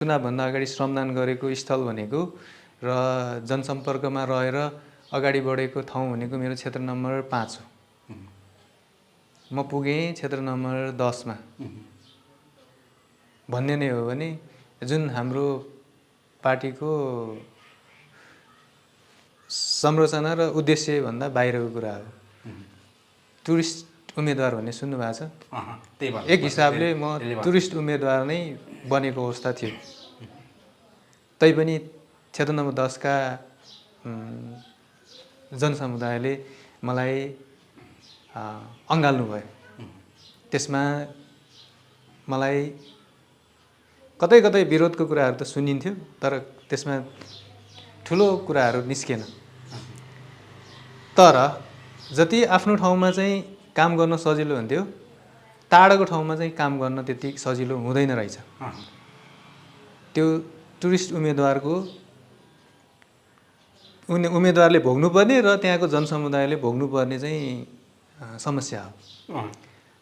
चुनावभन्दा अगाडि श्रमदान गरेको स्थल भनेको र जनसम्पर्कमा रहेर अगाडि बढेको ठाउँ भनेको मेरो क्षेत्र नम्बर 5 हो। म पुगेँ क्षेत्र नम्बर 10 मा। भन्ने नै हो भने जुन हाम्रो पार्टीको संरचना र उद्देश्य भन्दा बाहिरको कुरा हो। टुरिस्ट उम्मेदवार भन्ने सुन्नु भएको छ? एक हिसाबले म टुरिस्ट उम्मेदवार नै बनेको अवस्था थियो। तैपनि क्षेत्र नम्बर 10 का जनसमुदायले मलाई अँगाल्नु भयो। त्यसमा मलाई कतै कतै विरोधको कुराहरू त सुनिन्थ्यो, तर त्यसमा ठुलो कुराहरू निस्केन। तर जति आफ्नो ठाउँमा चाहिँ काम गर्न सजिलो हुन्थ्यो, टाढाको ठाउँमा चाहिँ काम गर्न त्यति सजिलो हुँदैन रहेछ। त्यो टुरिस्ट उम्मेदवारले भोग्नुपर्ने र त्यहाँको जनसमुदायले भोग्नुपर्ने चाहिँ समस्या हो।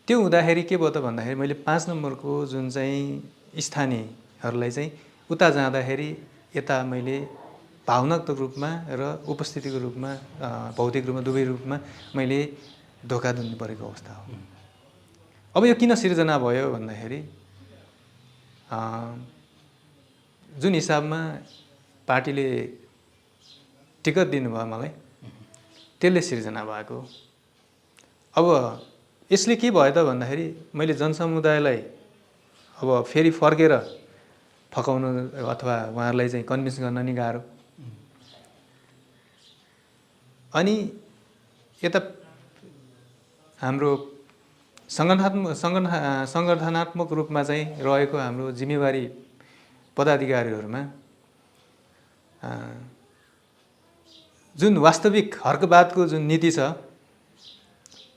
त्यो हुँदाखेरि के भयो त भन्दाखेरि मैले 5 नम्बरको जुन चाहिँ स्थानीयहरूलाई चाहिँ उता जाँदाखेरि यता मैले भावनात्मक रूपमा र उपस्थितिको रूपमा, भौतिक रूपमा, दुवै रूपमा मैले धोका दिनु परेको अवस्था हो। अब यो किन सिर्जना भयो भन्दाखेरि जुन हिसाबमा पार्टीले टिकट दिनुभयो मलाई, त्यसले सिर्जना भएको। अब यसले के भयो त भन्दाखेरि मैले जनसमुदायलाई अब फेरि फर्केर फकाउन अथवा उहाँहरूलाई चाहिँ कन्भिन्स गर्न नि गाह्रो। अनि यता हाम्रो सङ्गठनात्मक रूपमा चाहिँ रहेको हाम्रो जिम्मेवारी पदाधिकारीहरूमा जुन वास्तविक हर्कबादको जुन नीति छ,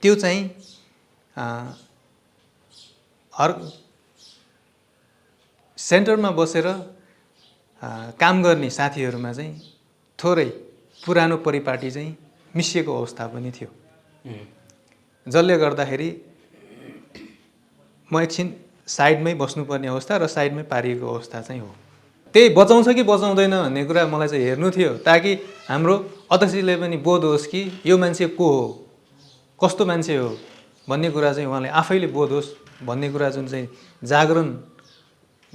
त्यो चाहिँ सेन्टरमा बसेर काम गर्ने साथीहरूमा चाहिँ थोरै पुरानो परिपाटी चाहिँ मिसिएको अवस्था पनि थियो, जसले गर्दाखेरि म एकछिन साइडमै बस्नुपर्ने अवस्था र साइडमै पारिएको अवस्था चाहिँ हो। त्यही बचाउँछ कि बचाउँदैन भन्ने कुरा मलाई चाहिँ हेर्नु थियो, ताकि हाम्रो अध्यक्षले पनि बोध होस् कि यो मान्छे को हो, कस्तो मान्छे हो भन्ने कुरा चाहिँ उहाँले आफैले बोध होस् भन्ने कुरा जुन चाहिँ जागरण,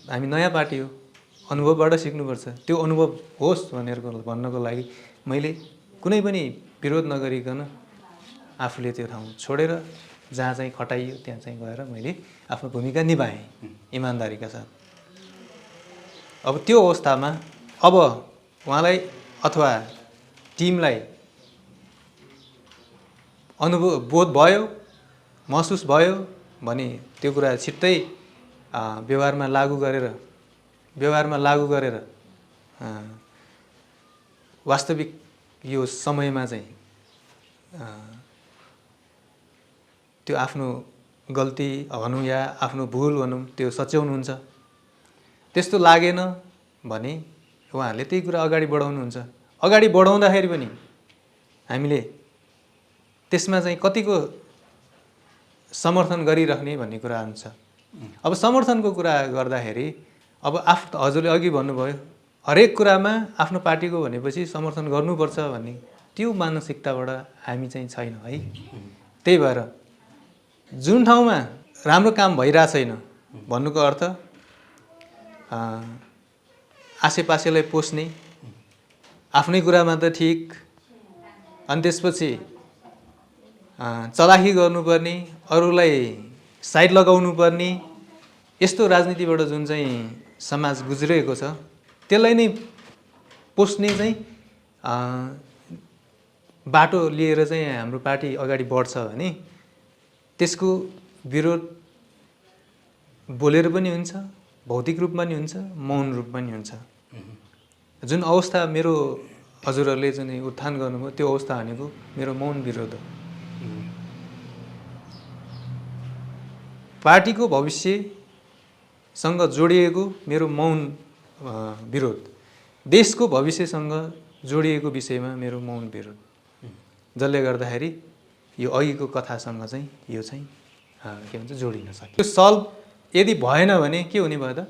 हामी नयाँ पार्टी हो, अनुभवबाट सिक्नुपर्छ, त्यो अनुभव होस् भनेर भन्नको लागि मैले कुनै पनि विरोध नगरिकन आफूले त्यो ठाउँ छोडेर जहाँ चाहिँ खटाइयो त्यहाँ चाहिँ गएर मैले आफ्नो भूमिका निभाएँ इमान्दारीका साथ। अब त्यो अवस्थामा अब उहाँलाई अथवा टिमलाई बोध भयो, महसुस भयो भने त्यो कुरा छिट्टै व्यवहारमा लागू गरेर वास्तविक यो समयमा चाहिँ त्यो आफ्नो गल्ती भनौँ या आफ्नो भुल भनौँ त्यो सच्याउनुहुन्छ। त्यस्तो लागेन भने उहाँहरूले त्यही कुरा अगाडि बढाउनुहुन्छ। अगाडि बढाउँदाखेरि पनि हामीले त्यसमा चाहिँ कतिको समर्थन गरिराख्ने भन्ने कुरा हुन्छ। अब समर्थनको कुरा गर्दाखेरि अब हजुरले अघि भन्नुभयो, हरेक कुरामा आफ्नो पार्टीको भनेपछि समर्थन गर्नुपर्छ भन्ने त्यो मानसिकताबाट हामी चाहिँ छैनौँ है। त्यही भएर जुन ठाउँमा राम्रो काम भइरहेको छैन भन्नुको अर्थ आसेपासेलाई पोस्ने, आफ्नै कुरामा त ठिक, अनि त्यसपछि चलाखी गर्नुपर्ने, अरूलाई साइड लगाउनु पर्ने, यस्तो राजनीतिबाट जुन चाहिँ समाज गुज्रिएको छ त्यसलाई नै पोस्ने चाहिँ बाटो लिएर चाहिँ हाम्रो पार्टी अगाडि बढ्छ भने त्यसको विरोध बोलेर पनि हुन्छ, भौतिक रूपमा नि हुन्छ, मौन रूपमा नि हुन्छ। जुन अवस्था मेरो हजुरहरूले जुन उत्थान गर्नुभयो त्यो अवस्था भनेको मेरो मौन विरोध हो। पार्टीको भविष्यसँग जोडिएको मेरो मौन विरोध, देशको भविष्यसँग जोडिएको विषयमा मेरो मौन विरोध, जसले गर्दाखेरि यो अघिको कथासँग चाहिँ यो चाहिँ के भन्छ जोडिन सक्यो। त्यो सल्भ यदि भएन भने के हुने भयो त?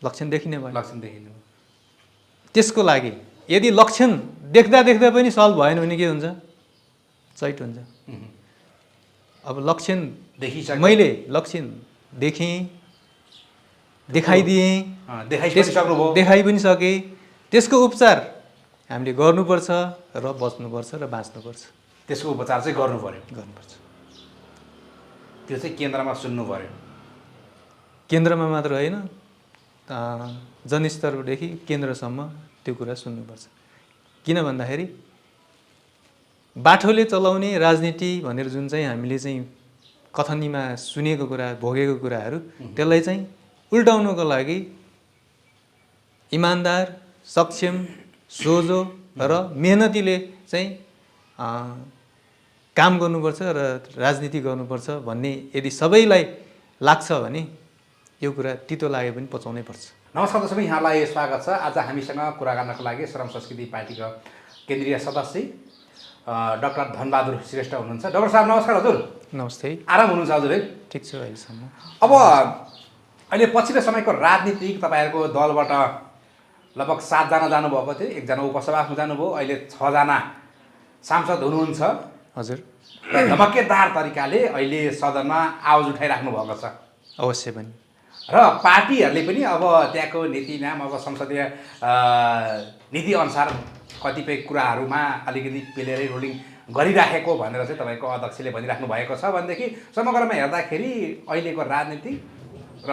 लक्षण देखिने भयो। लक्षण देखिनु त्यसको लागि यदि लक्षण देख्दा देख्दा पनि सल्भ भएन भने के हुन्छ? चैट हुन्छ। अब लक्षण देखिसक्यो, मैले लक्षण देखेँ, देखाइदिएँ, देखाइ पनि सकेँ। त्यसको उपचार हामीले गर्नुपर्छ र बच्नुपर्छ र बाँच्नुपर्छ। त्यसको उपचार चाहिँ गर्नुपर्छ। त्यो चाहिँ केन्द्रमा सुन्नु पर्यो। केन्द्रमा मात्र होइन, जनस्तरदेखि केन्द्रसम्म त्यो कुरा सुन्नुपर्छ। किन भन्दाखेरि बाठोले चलाउने राजनीति भनेर जुन चाहिँ हामीले चाहिँ कथनीमा सुनेको कुरा, भोगेको कुराहरू, त्यसलाई चाहिँ उल्टाउनको लागि इमान्दार, सक्षम, सोझो र मेहनतीले चाहिँ काम गर्नुपर्छ र राजनीति गर्नुपर्छ भन्ने यदि सबैलाई लाग्छ भने यो कुरा तितो लागे पनि पचाउनै पर्छ। नमस्कार दर्शक, यहाँलाई स्वागत छ। आज हामीसँग कुरा गर्नको लागि श्रम संस्कृति पार्टीका केन्द्रीय सदस्य डाक्टर धनबहादुर श्रेष्ठ हुनुहुन्छ। डाक्टर साहब नमस्कार। हजुर नमस्ते। आराम हुनुहुन्छ हजुर? है, ठिक छ अहिलेसम्म। अब अहिले पछिल्लो समयको राजनीतिक तपाईँहरूको दलबाट लगभग 7 जना जानुभएको थियो, 1 जना उपसभामुख जानुभयो, अहिले 6 जना सांसद हुनुहुन्छ। हजुर। धमकेदार तरिकाले अहिले सदनमा आवाज उठाइराख्नु भएको छ। अवश्य पनि। र पार्टीहरूले पनि अब त्यहाँको नीति नाम, अब संसदीय नीति अनुसार कतिपय कुराहरूमा अलिकति प्लेरै रोलिङ गरिराखेको भनेर चाहिँ तपाईँको अध्यक्षले भनिराख्नु भएको छ। भनेदेखि समग्रमा हेर्दाखेरि अहिलेको राजनीति र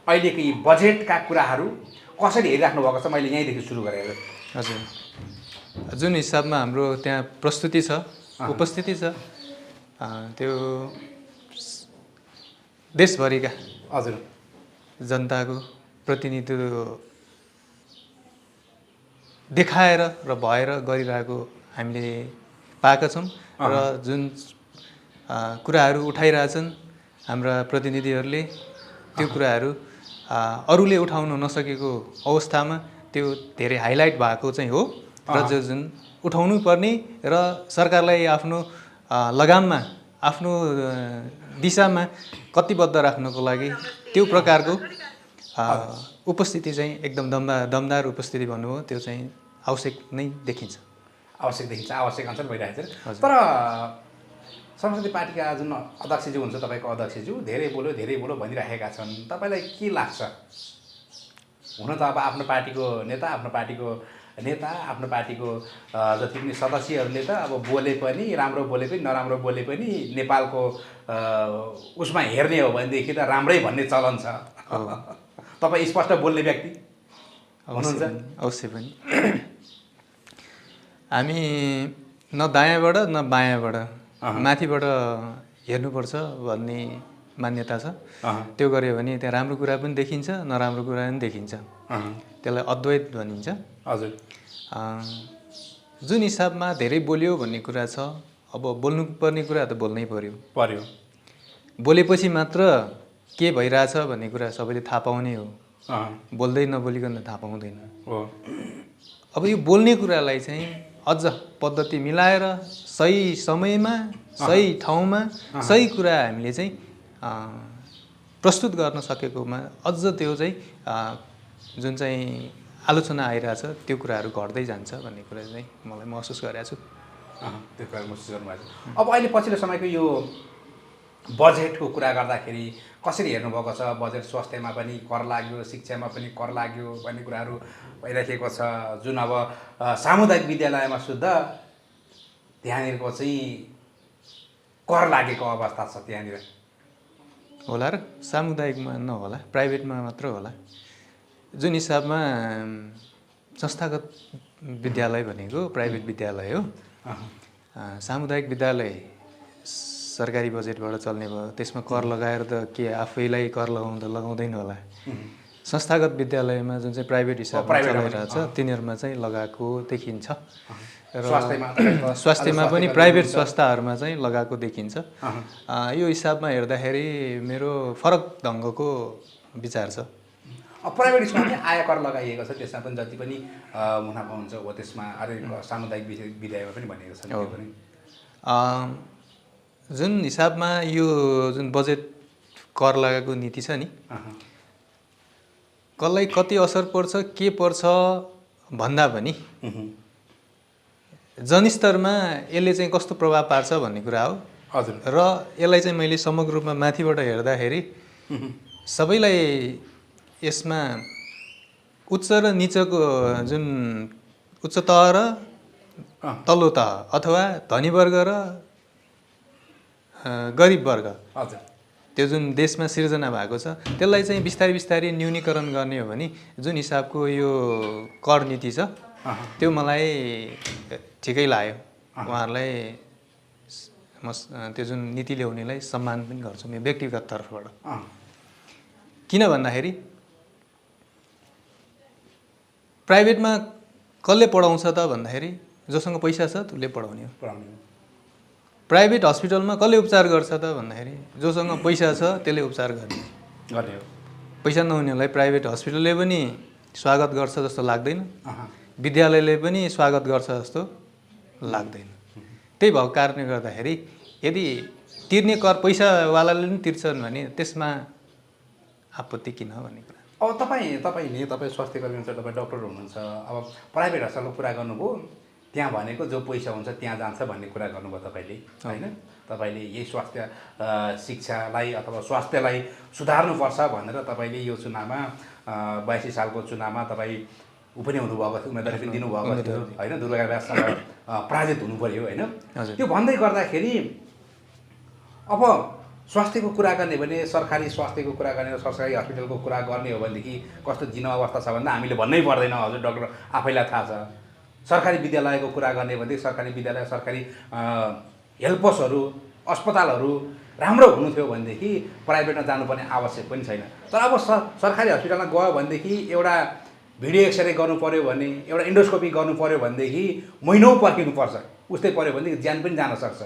अहिलेको यी बजेटका कुराहरू कसरी हेरिराख्नु भएको छ, मैले यहीँदेखि सुरु गरेँ। हजुर, जुन हिसाबमा हाम्रो त्यहाँ प्रस्तुति छ, उपस्थिति छ, त्यो देशभरिका हजुर जनताको प्रतिनिधित्व देखाएर र भएर गरिरहेको हामीले पाएका छौँ। र जुन कुराहरू उठाइरहेछन् हाम्रा प्रतिनिधिहरूले, त्यो कुराहरू अरूले उठाउन नसकेको अवस्थामा त्यो धेरै हाइलाइट भएको चाहिँ हो। र जुन उठाउनु पर्ने र सरकारलाई आफ्नो लगाममा, आफ्नो दिशामा कटिबद्ध राख्नको लागि त्यो प्रकारको उपस्थिति चाहिँ एकदम दमदार उपस्थिति भन्नुभयो, त्यो चाहिँ आवश्यक नै देखिन्छ। आवश्यक अनुसार भइरहेको छ। तर संसदीय पार्टीका जुन अध्यक्षज्यू हुन्छ, तपाईँको अध्यक्षज्यू धेरै बोल्यो भनिरहेका छन्। तपाईँलाई के लाग्छ? हुन त अब आफ्नो पार्टीको नेता, आफ्नो पार्टीको जति पनि सदस्यहरूले त अब बोले पनि, राम्रो बोले पनि, नराम्रो बोले पनि नेपालको उसमा हेर्ने हो भनेदेखि त राम्रै भन्ने चलन छ। तपाईँ स्पष्ट बोल्ने व्यक्ति हुनुहुन्छ। अवश्य पनि। हामी न दायाँबाट न बायाँबाट, माथिबाट हेर्नुपर्छ भन्ने मान्यता छ। त्यो गऱ्यो भने त्यहाँ राम्रो कुरा पनि देखिन्छ, नराम्रो कुरा पनि देखिन्छ। त्यसलाई अद्वैत भनिन्छ। हजुर। जुन हिसाबमा धेरै बोल्यो भन्ने कुरा छ, अब बोल्नुपर्ने कुरा त बोल्नै पर्यो। बोलेपछि मात्र के भइरहेछ भन्ने कुरा सबैले थाहा पाउने हो। बोल्दै नबोलिकन थाहा पाउँदैन। अब यो बोल्ने कुरालाई चाहिँ अझ पद्धति मिलाएर सही समयमा, सही ठाउँमा, सही कुरा हामीले चाहिँ प्रस्तुत गर्न सकेकोमा अझ त्यो चाहिँ जुन चाहिँ आलोचना आइरहेछ त्यो कुराहरू घट्दै जान्छ भन्ने कुरा चाहिँ मलाई महसुस गरेको छु। त्यो कुरा महसुस गर्नुभएको छ। अब अहिले पछिल्लो समयको यो बजेटको कुरा गर्दाखेरि कसरी हेर्नुभएको छ? बजेट स्वास्थ्यमा पनि कर लाग्यो, शिक्षामा पनि कर लाग्यो भन्ने कुराहरू भइराखेको छ। जुन अब सामुदायिक विद्यालयमा शुद्ध त्यहाँनिरको चाहिँ कर लागेको अवस्था छ। त्यहाँनिर होला र सामुदायिकमा नहोला, प्राइभेटमा मात्र होला। जुन हिसाबमा संस्थागत विद्यालय भनेको प्राइभेट विद्यालय हो। सामुदायिक विद्यालय सरकारी बजेटबाट चल्ने भयो, त्यसमा कर लगाएर त के आफैलाई कर लगाउँदैन होला। संस्थागत विद्यालयमा जुन चाहिँ प्राइभेट हिसाबमा चलाइरहेछ तिनीहरूमा चाहिँ लगाएको देखिन्छ। र स्वास्थ्यमा पनि प्राइभेट संस्थाहरूमा चाहिँ लगाएको देखिन्छ। यो हिसाबमा हेर्दाखेरि मेरो फरक ढङ्गको विचार छ। प्राइभेट स्कुलमा पनि आयकर लगाइएको छ, त्यसमा पनि जति पनि मुनाफा हुन्छ हो त्यसमा। अरे सामुदायिक विद्यालयमा पनि भनेको छ। जुन हिसाबमा यो जुन बजेट कर लगाएको नीति छ नि, कसलाई कति असर पर्छ के पर्छ भन्दा पनि जनस्तरमा यसले चाहिँ कस्तो प्रभाव पार्छ भन्ने कुरा हो। हजुर। र यसलाई चाहिँ मैले समग्र रूपमा माथिबाट हेर्दाखेरि सबैलाई यसमा उच्च र निचको जुन उच्च तह र तल्लो तह अथवा धनी वर्ग र गरिब वर्ग, हजुर, त्यो जुन देशमा सिर्जना भएको छ त्यसलाई चाहिँ बिस्तारै बिस्तारै न्यूनीकरण गर्ने हो भने जुन हिसाबको यो कर नीति छ त्यो मलाई ठिकै लाग्यो। उहाँहरूलाई म त्यो जुन नीति ल्याउनेलाई सम्मान पनि गर्छु मेरो व्यक्तिगत तर्फबाट। किन भन्दाखेरि प्राइभेटमा कसले पढाउँछ त भन्दाखेरि जोसँग पैसा छ त्यसले पढाउने हो। प्राइभेट हस्पिटलमा कसले उपचार गर्छ त भन्दाखेरि जोसँग पैसा छ त्यसले उपचार गर्ने हो। पैसा नहुनेलाई प्राइभेट हस्पिटलले पनि स्वागत गर्छ जस्तो लाग्दैन, विद्यालयले पनि स्वागत गर्छ जस्तो लाग्दैन। त्यही भएको कारणले गर्दाखेरि यदि तिर्ने कर पैसावालाले पनि तिर्छन् भने त्यसमा आपत्ति किन भन्ने कुरा। अब तपाईँ स्वास्थ्य कर्मी हुनुहुन्छ, तपाईँ डक्टर हुनुहुन्छ, अब प्राइभेट हस्पिटलको कुरा गर्नुभयो, त्यहाँ भनेको जो पैसा हुन्छ त्यहाँ जान्छ भन्ने कुरा गर्नुभयो तपाईँले, होइन? तपाईँले यही स्वास्थ्य शिक्षालाई अथवा स्वास्थ्यलाई सुधार्नुपर्छ भनेर तपाईँले यो चुनावमा 82 सालको चुनावमा तपाईँ ऊ पनि हुनुभएको थियो, उम्मेदवारी पनि दिनुभएको थियो, होइन? दुर्गा व्याससँग पराजित हुनु पऱ्यो, होइन? त्यो भन्दै गर्दाखेरि अब स्वास्थ्यको कुरा गर्ने भने सरकारी स्वास्थ्यको कुरा गर्ने, सरकारी हस्पिटलको कुरा गर्ने हो भनेदेखि कस्तो जीर्ण अवस्था छ भन्दा हामीले भन्नै पर्दैन, हजुर डक्टर आफैलाई थाहा छ। सरकारी विद्यालयको कुरा गर्ने भनेदेखि सरकारी विद्यालय, सरकारी हेल्पर्सहरू, अस्पतालहरू राम्रो हुनु थियो भनेदेखि प्राइभेटमा जानुपर्ने आवश्यक पनि छैन। तर अब सरकारी हस्पिटलमा गयो भनेदेखि एउटा भिडियो एक्सरे गर्नु पऱ्यो भने, एउटा इन्डोस्कोपी गर्नु पऱ्यो भनेदेखि महिनौँ पर्खिनुपर्छ, उस्तै पऱ्यो भनेदेखि ज्यान पनि जान सक्छ।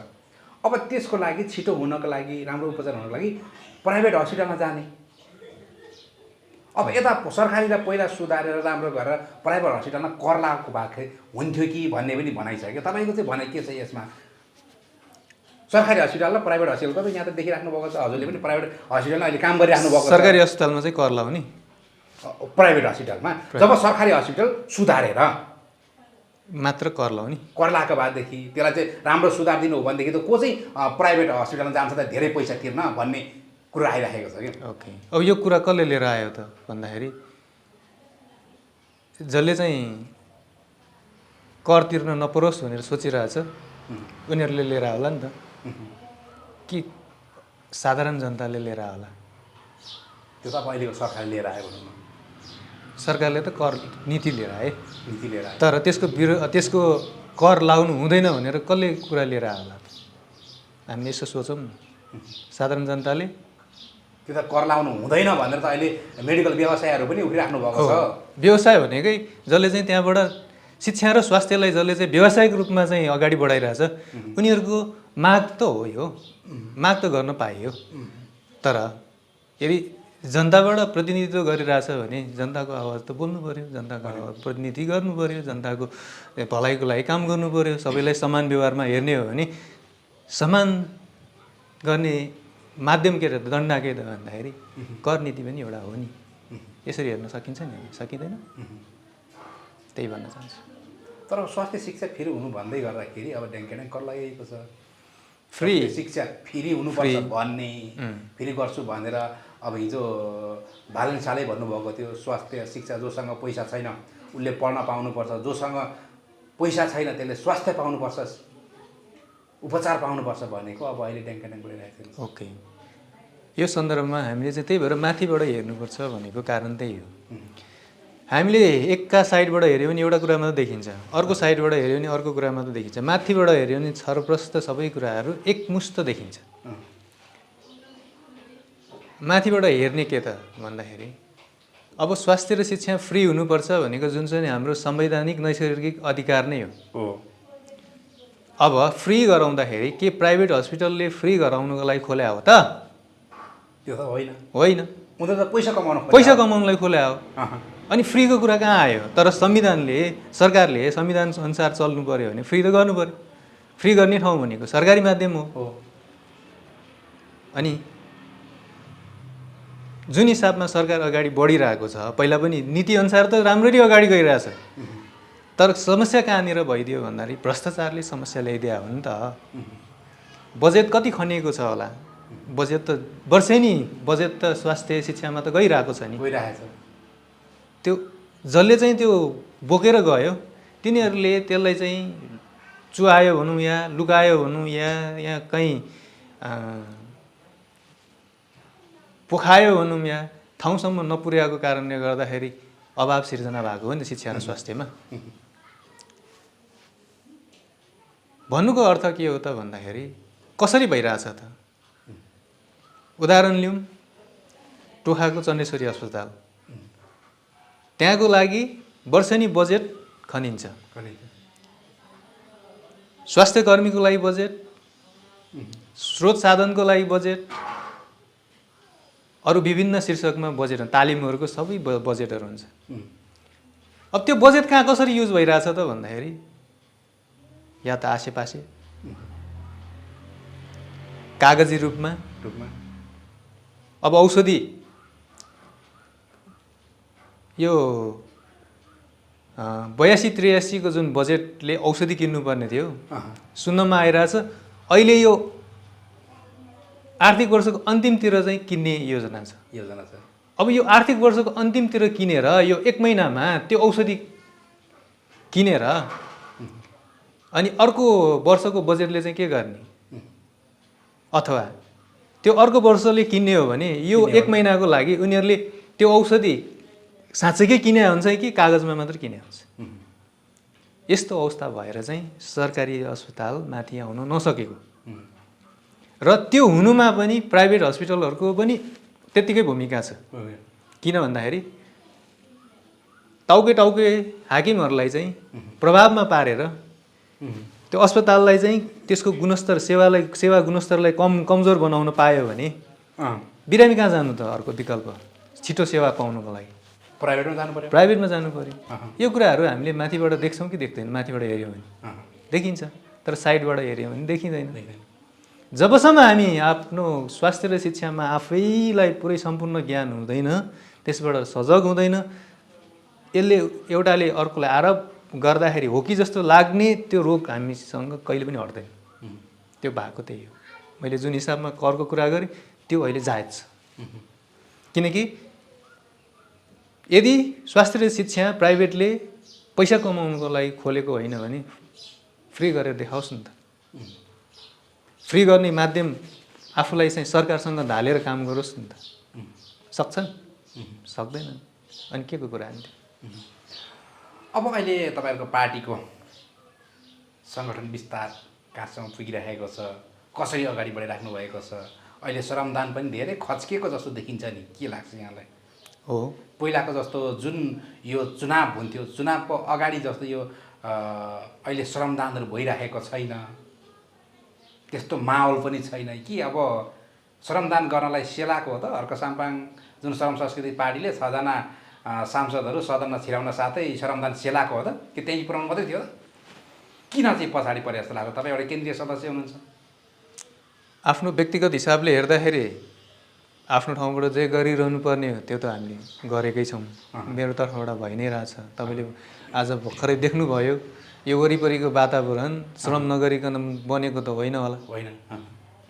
अब त्यसको लागि छिटो हुनको लागि, राम्रो उपचार हुनको लागि प्राइभेट हस्पिटलमा जाने। अब यता सरकारीलाई पहिला सुधारेर राम्रो गरेर प्राइभेट हस्पिटलमा कर लागेको भए हुन्थ्यो कि भन्ने पनि भनाइ छ कि तपाईँको चाहिँ भनाइ के छ यसमा? सरकारी हस्पिटल र प्राइभेट हस्पिटल तपाईँ यहाँ त देखिराख्नु भएको छ, हजुरले पनि प्राइभेट हस्पिटलमा अहिले काम गरिराख्नु भएको छ। सरकारी अस्पतालमा चाहिँ कर लाउने, प्राइभेट हस्पिटलमा जब सरकारी हस्पिटल सुधारेर मात्र कर लाउने, कर लगाएको भएदेखि त्यसलाई चाहिँ राम्रो सुधार दिनु हो भनेदेखि त को चाहिँ प्राइभेट हस्पिटलमा जान्छ त धेरै पैसा तिर्न भन्ने कुरा आइराखेको छ कि। ओके, अब यो कुरा कसले लिएर आयो त भन्दाखेरि जसले चाहिँ कर तिर्न नपरोस् भनेर सोचिरहेछ उनीहरूले लिएर होला नि त, कि साधारण जनताले लिएर होला? त्यो त अब अहिलेको सरकारले लिएर आयो भनौँ न। सरकारले त कर नीति लिएर आए, नीति लिएर आयो, तर त्यसको कर लाउनु हुँदैन भनेर कसले कुरा लिएर आयो? हामीले यसो सोचौँ न, साधारण जनताले त्यो त कर लाउनु हुँदैन भनेर त अहिले मेडिकल व्यवसायहरू पनि उठिराख्नु भएको छ। व्यवसाय भनेकै जसले चाहिँ त्यहाँबाट शिक्षा र स्वास्थ्यलाई जसले चाहिँ व्यावसायिक रूपमा चाहिँ अगाडि बढाइरहेछ उनीहरूको माग त हो, यो माग त गर्न पाइयो। तर यदि जनताबाट प्रतिनिधित्व गरिरहेछ भने जनताको आवाज त बोल्नु पऱ्यो, जनताको आवाज प्रतिनिधि गर्नु पऱ्यो, जनताको भलाइको लागि काम गर्नु पऱ्यो। सबैलाई समान व्यवहारमा हेर्ने हो भने समान गर्ने माध्यम के त दण्ड के त भन्दाखेरि कर नीति पनि एउटा हो नि। यसरी हेर्न सकिन्छ नि, सकिँदैन? त्यही भन्न चाहन्छु। तर स्वास्थ्य शिक्षा फ्री हुनु भन्दै गर्दाखेरि अब ड्याङ्केड्याङ कर लगाइएको छ। फ्री शिक्षा फ्री हुनुपर्छ भन्ने, फ्री गर्छु भनेर अब हिजो बालन सालै भन्नुभएको थियो स्वास्थ्य शिक्षा जोसँग पैसा छैन उसले पढ्न पाउनुपर्छ, जोसँग पैसा छैन त्यसले स्वास्थ्य पाउनुपर्छ, उपचार पाउनुपर्छ भनेको अब अहिले ड्याङ्केड्याङ गरिरहेको छ। ओके, यो सन्दर्भमा हामीले चाहिँ त्यही भएर माथिबाट हेर्नुपर्छ भनेको कारण त्यही हो। हामीले एकका साइडबाट हेऱ्यो भने एउटा कुरा मात्रै देखिन्छ, अर्को साइडबाट हेऱ्यो भने अर्को कुरा मात्रै देखिन्छ, माथिबाट हेऱ्यो भने छरप्रस्त सबै कुराहरू एकमुष्ट देखिन्छ। माथिबाट हेर्ने के त भन्दाखेरि अब स्वास्थ्य र शिक्षा फ्री हुनुपर्छ भनेको जुन चाहिँ हाम्रो संवैधानिक नैसर्गिक अधिकार नै हो। अब फ्री गराउँदाखेरि के प्राइभेट हस्पिटलले फ्री गराउनुको लागि खोल्या हो त? त्यो त होइन, होइन, उनीहरू त पैसा कमाउनलाई खोल्या हो। अनि फ्रीको कुरा कहाँ आयो? तर संविधानले, सरकारले संविधान अनुसार चल्नु पऱ्यो भने फ्री त गर्नु पऱ्यो। फ्री गर्ने ठाउँ भनेको सरकारी माध्यम हो। अनि जुन हिसाबमा सरकार अगाडि बढिरहेको छ पहिला पनि नीतिअनुसार त राम्ररी अगाडि गइरहेछ तर समस्या कहाँनिर भइदियो भन्दाखेरि भ्रष्टाचारले समस्या ल्याइदिया हो नि त बजेट कति खनिएको छ होला बजेट त वर्षेनी बजेट त स्वास्थ्य शिक्षामा त गइरहेको छ नि गइरहेछ त्यो जसले चाहिँ त्यो बोकेर गयो तिनीहरूले त्यसलाई चाहिँ चुहायो भनौँ या लुकायो भनौँ या कहीँ पोखायो भनौँ या ठाउँसम्म नपुर्याएको कारणले गर्दाखेरि अभाव सिर्जना भएको हो नि शिक्षा र स्वास्थ्यमा भन्नुको अर्थ के हो त भन्दाखेरि कसरी भइरहेछ त उदाहरण लिउँ टोखाको चण्डेश्वरी अस्पताल त्यहाँको लागि वर्षेनी बजेट खनिन्छ स्वास्थ्य कर्मीको लागि बजेट स्रोत साधनको लागि बजेट अरू विभिन्न शीर्षकमा बजेट तालिमहरूको सबै बजेटहरू हुन्छ अब त्यो बजेट कहाँ कसरी युज भइरहेछ त भन्दाखेरि या त आसेपासे कागजी रूपमा अब औषधि यो 82-83 को जुन बजेटले औषधि किन्नुपर्ने थियो सुन्नमा आइरहेछ अहिले यो आर्थिक वर्षको अन्तिमतिर चाहिँ किन्ने योजना छ अब यो आर्थिक वर्षको अन्तिमतिर किनेर यो 1 महिनामा त्यो औषधि किनेर अनि अर्को वर्षको बजेटले चाहिँ के गर्ने अथवा त्यो अर्को वर्षले किन्ने हो भने यो 1 महिनाको लागि उनीहरूले त्यो औषधि साँच्चैकै किने हुन्छ कि कागजमा मात्र किने हुन्छ यस्तो अवस्था भएर चाहिँ सरकारी अस्पताल माथि आउन नसकेको र त्यो हुनुमा पनि प्राइभेट हस्पिटलहरूको पनि त्यतिकै भूमिका छ किन भन्दाखेरि टाउके हाकिमहरूलाई चाहिँ प्रभावमा पारेर त्यो अस्पताललाई चाहिँ त्यसको गुणस्तर सेवा गुणस्तरलाई कमजोर बनाउन पायो भने बिरामी कहाँ जानु त अर्को विकल्प छिटो सेवा पाउनको लागि प्राइभेटमा जानु पर्यो यो कुराहरू हामीले माथिबाट देख्छौँ कि देख्दैन माथिबाट हेऱ्यौँ भने देखिन्छ तर साइडबाट हेऱ्यौँ भने देखिँदैन जबसम्म हामी आफ्नो स्वास्थ्य र शिक्षामा आफैलाई पुरै सम्पूर्ण ज्ञान हुँदैन त्यसबाट सजग हुँदैन यसले एउटाले अर्कोलाई आरोप गर्दाखेरि हो कि जस्तो लाग्ने त्यो रोग हामीसँग कहिले पनि हट्दैन त्यो भएको त्यही हो मैले जुन हिसाबमा करको कुरा गरेँ त्यो अहिले जायज छ किनकि यदि स्वास्थ्य र शिक्षा प्राइभेटले पैसा कमाउनुको लागि खोलेको होइन भने फ्री गरेर देखाओस् नि त फ्री गर्ने माध्यम आफूलाई चाहिँ सरकारसँग ढालेर काम गरोस् नि त सक्छन् सक्दैनन् अनि के को कुरा हान्थ्यो अब अहिले तपाईँहरूको पार्टीको सङ्गठन विस्तार कहाँसम्म पुगिरहेको छ कसरी अगाडि बढिराख्नु भएको छ अहिले श्रमदान पनि धेरै खच्किएको जस्तो देखिन्छ नि के लाग्छ यहाँलाई हो पहिलाको जस्तो जुन यो चुनाव हुन्थ्यो चुनावको अगाडि जस्तो यो अहिले श्रमदानहरू भइरहेको छैन त्यस्तो माहौल पनि छैन कि अब श्रमदान गर्नलाई सेलाको हो त अर्को साम्पाङ जुन श्रम संस्कृति पार्टीले 6 जना सांसदहरू सदनमा छिराउन साथै श्रमदान सेलाको हो त कि त्यही पुऱ्याउनु मात्रै थियो किन चाहिँ पछाडि परे जस्तो लाग्छ तपाईँ एउटा केन्द्रीय सदस्य हुनुहुन्छ आफ्नो व्यक्तिगत हिसाबले हेर्दाखेरि आफ्नो ठाउँबाट जे गरिरहनु पर्ने हो त्यो त हामीले गरेकै छौँ मेरो तर्फबाट भइ नै रहेछ तपाईँले आज भर्खरै देख्नुभयो यो वरिपरिको वातावरण श्रम नगरिकन बनेको त होइन होला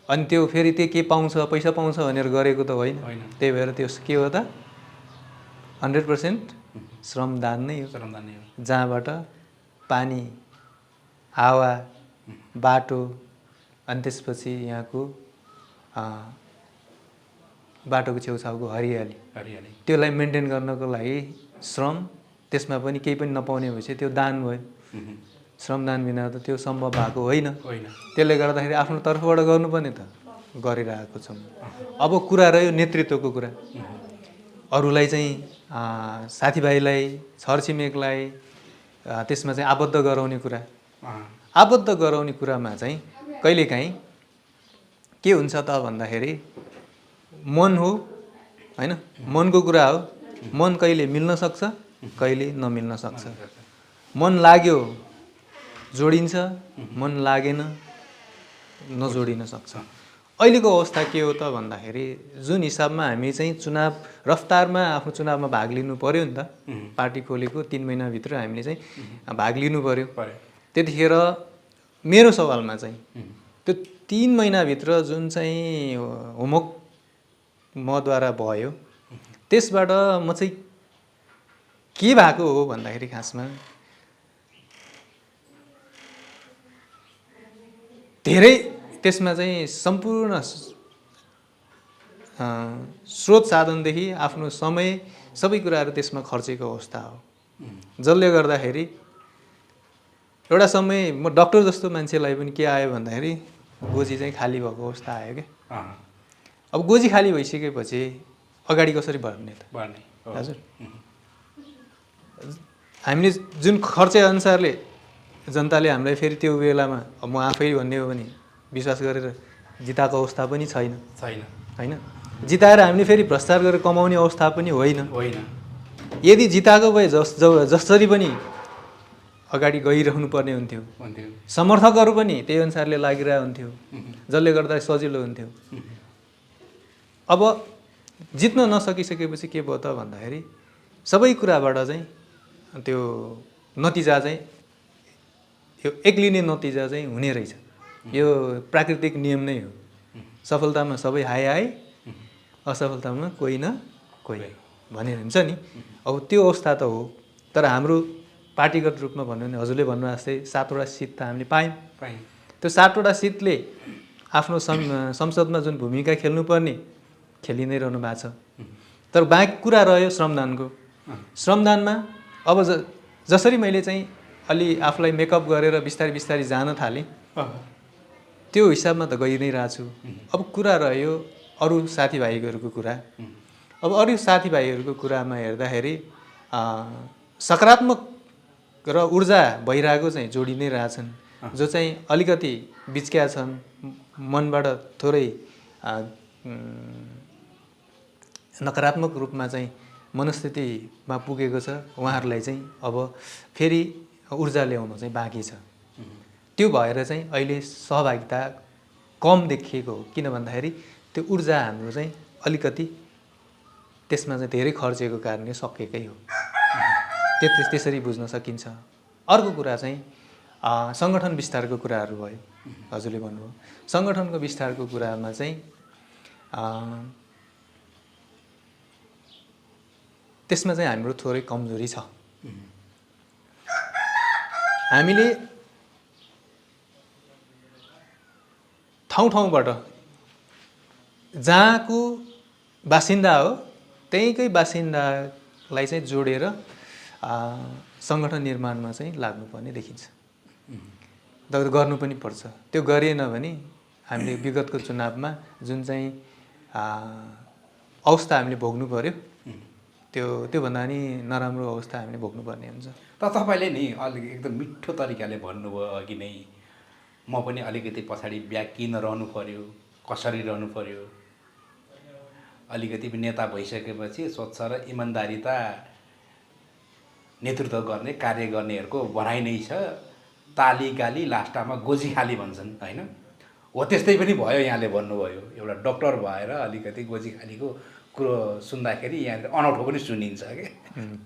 अनि त्यो फेरि त्यो के पाउँछ पैसा पाउँछ भनेर गरेको त होइन त्यही भएर त्यो के हो त 100% श्रमदान नै हो जहाँबाट पानी हावा बाटो अनि त्यसपछि यहाँको बाटोको छेउछाउको हरियाली त्यसलाई मेन्टेन गर्नको लागि श्रम त्यसमा पनि केही पनि नपाउने भएपछि त्यो दान भयो श्रमदान बिना त त्यो सम्भव भएको होइन त्यसले गर्दाखेरि आफ्नो तर्फबाट गर्नुपर्ने त गरिरहेको छौँ अब कुरा रह्यो नेतृत्वको कुरा अरूलाई चाहिँ साथीभाइलाई छरछिमेकलाई त्यसमा चाहिँ आबद्ध गराउने कुरा आबद्ध गराउने कुरामा चाहिँ कहिलेकाहीँ के हुन्छ त भन्दाखेरि मन हो हैन मनको कुरा हो मन कहिले मिल्न सक्छ कहिले नमिल्न सक्छ मन लाग्यो जोडिन्छ मन लागेन नजोडिन सक्छ अहिलेको अवस्था के हो त भन्दाखेरि जुन हिसाबमा हामी चाहिँ चुनाव रफ्तारमा आफ्नो चुनावमा भाग लिनु पर्यो नि त, पार्टी खोलेको 3 महिनाभित्र हामीले चाहिँ भाग लिनु पर्यो। त्यतिखेर मेरो सवालमा चाहिँ त्यो 3 महिनाभित्र जुन चाहिँ होमवर्क मद्वारा भयो त्यसबाट म चाहिँ के भएको हो भन्दाखेरि खासमा धेरै त्यसमा चाहिँ सम्पूर्ण स्रोत साधनदेखि आफ्नो समय सबै कुराहरू त्यसमा खर्चेको अवस्था हो, जसले गर्दाखेरि एउटा समय म डक्टर जस्तो मान्छेलाई पनि के आयो भन्दाखेरि गोजी चाहिँ खाली भएको अवस्था आयो क्या। अब गोजी खाली भइसकेपछि अगाडि कसरी बढ्ने त हजुर? हामीले जुन खर्चे अनुसारले जनताले हामीलाई फेरि त्यो बेलामा म आफै भन्ने हो भने विश्वास गरेर जिताएको अवस्था पनि छैन होइन, जिताएर हामीले फेरि भ्रष्टाचार गरेर कमाउने अवस्था पनि होइन। यदि जिताएको भए जसरी पनि अगाडि गइरहनु पर्ने हुन्थ्यो, समर्थकहरू पनि त्यही अनुसारले लागिरहेको हुन्थ्यो, जसले गर्दा सजिलो हुन्थ्यो। अब जित्न नसकिसकेपछि के भयो त भन्दाखेरि सबै कुराबाट चाहिँ त्यो नतिजा चाहिँ यो एक्लिने नतिजा चाहिँ हुने रहेछ। यो प्राकृतिक नियम नै हो, सफलतामा सबै हाई हाई, असफलतामा कोही न कोही भन्ने हुन्छ नि। अब त्यो अवस्था त हो, तर हाम्रो पार्टीगत रूपमा भन्यो भने हजुरले भन्नु जस्तै 7वटा सिट त हामीले पायौँ। त्यो 7वटा सिटले आफ्नो संसदमा जुन भूमिका खेल्नुपर्ने खेलि नै रहनु भएको छ। तर बाँकी कुरा रह्यो श्रमदानको। श्रमदानमा अब जसरी मैले चाहिँ अलि आफूलाई मेकअप गरेर बिस्तारै बिस्तारै जान थालेँ त्यो हिसाबमा त गइ नै रहेछु। अब कुरा रह्यो अरू साथीभाइहरूको कुरा। अब अरू साथीभाइहरूको कुरामा हेर्दाखेरि सकारात्मक र ऊर्जा भइरहेको चाहिँ जोडी नै रहेछन्, जो चाहिँ अलिकति बिच्क्या छन्, मनबाट थोरै नकारात्मक रूपमा चाहिँ मनस्थितिमा पुगेको छ। उहाँहरूलाई चाहिँ अब फेरि ऊर्जा ल्याउनु चाहिँ बाँकी छ। त्यो भएर चाहिँ अहिले सहभागिता कम देखिएको हो, किन भन्दाखेरि त्यो ऊर्जा हाम्रो चाहिँ अलिकति त्यसमा चाहिँ धेरै खर्चेको कारणले सकेकै हो, त्यसरी बुझ्न सकिन्छ। अर्को कुरा चाहिँ सङ्गठन विस्तारको कुराहरू भयो, हजुरले भन्नुभयो। सङ्गठनको विस्तारको कुरामा चाहिँ त्यसमा चाहिँ हाम्रो थोरै कमजोरी छ। हामीले ठाउँ-ठाउँबाट जहाँको बासिन्दा हो त्यहीँकै बासिन्दालाई चाहिँ जोडेर सङ्गठन निर्माणमा चाहिँ लाग्नुपर्ने देखिन्छ। गर्नु पनि पर्छ। त्यो गरिएन भने हामीले विगतको चुनावमा जुन चाहिँ अवस्था हामीले भोग्नु पर्यो त्योभन्दा नि नराम्रो अवस्था हामीले भोग्नुपर्ने हुन्छ। त तपाईँले नि अलिक एकदम मिठो तरिकाले भन्नुभयो अघि नै, म पनि अलिकति पछाडि किन रहनु पर्यो, कसरी रहनु पर्यो। अलिकति नेता भइसकेपछि स्वच्छ र इमान्दारिता नेतृत्व गर्ने कार्य गर्नेहरूको भनाइ नै छ। ताली गाली लास्टमा गोजी खाली भन्छन् होइन, हो त्यस्तै पनि भयो। यहाँले भन्नुभयो एउटा डक्टर भएर अलिकति गोजी खालीको कुरो सुन्दाखेरि यहाँ अनौठो पनि सुनिन्छ क्या।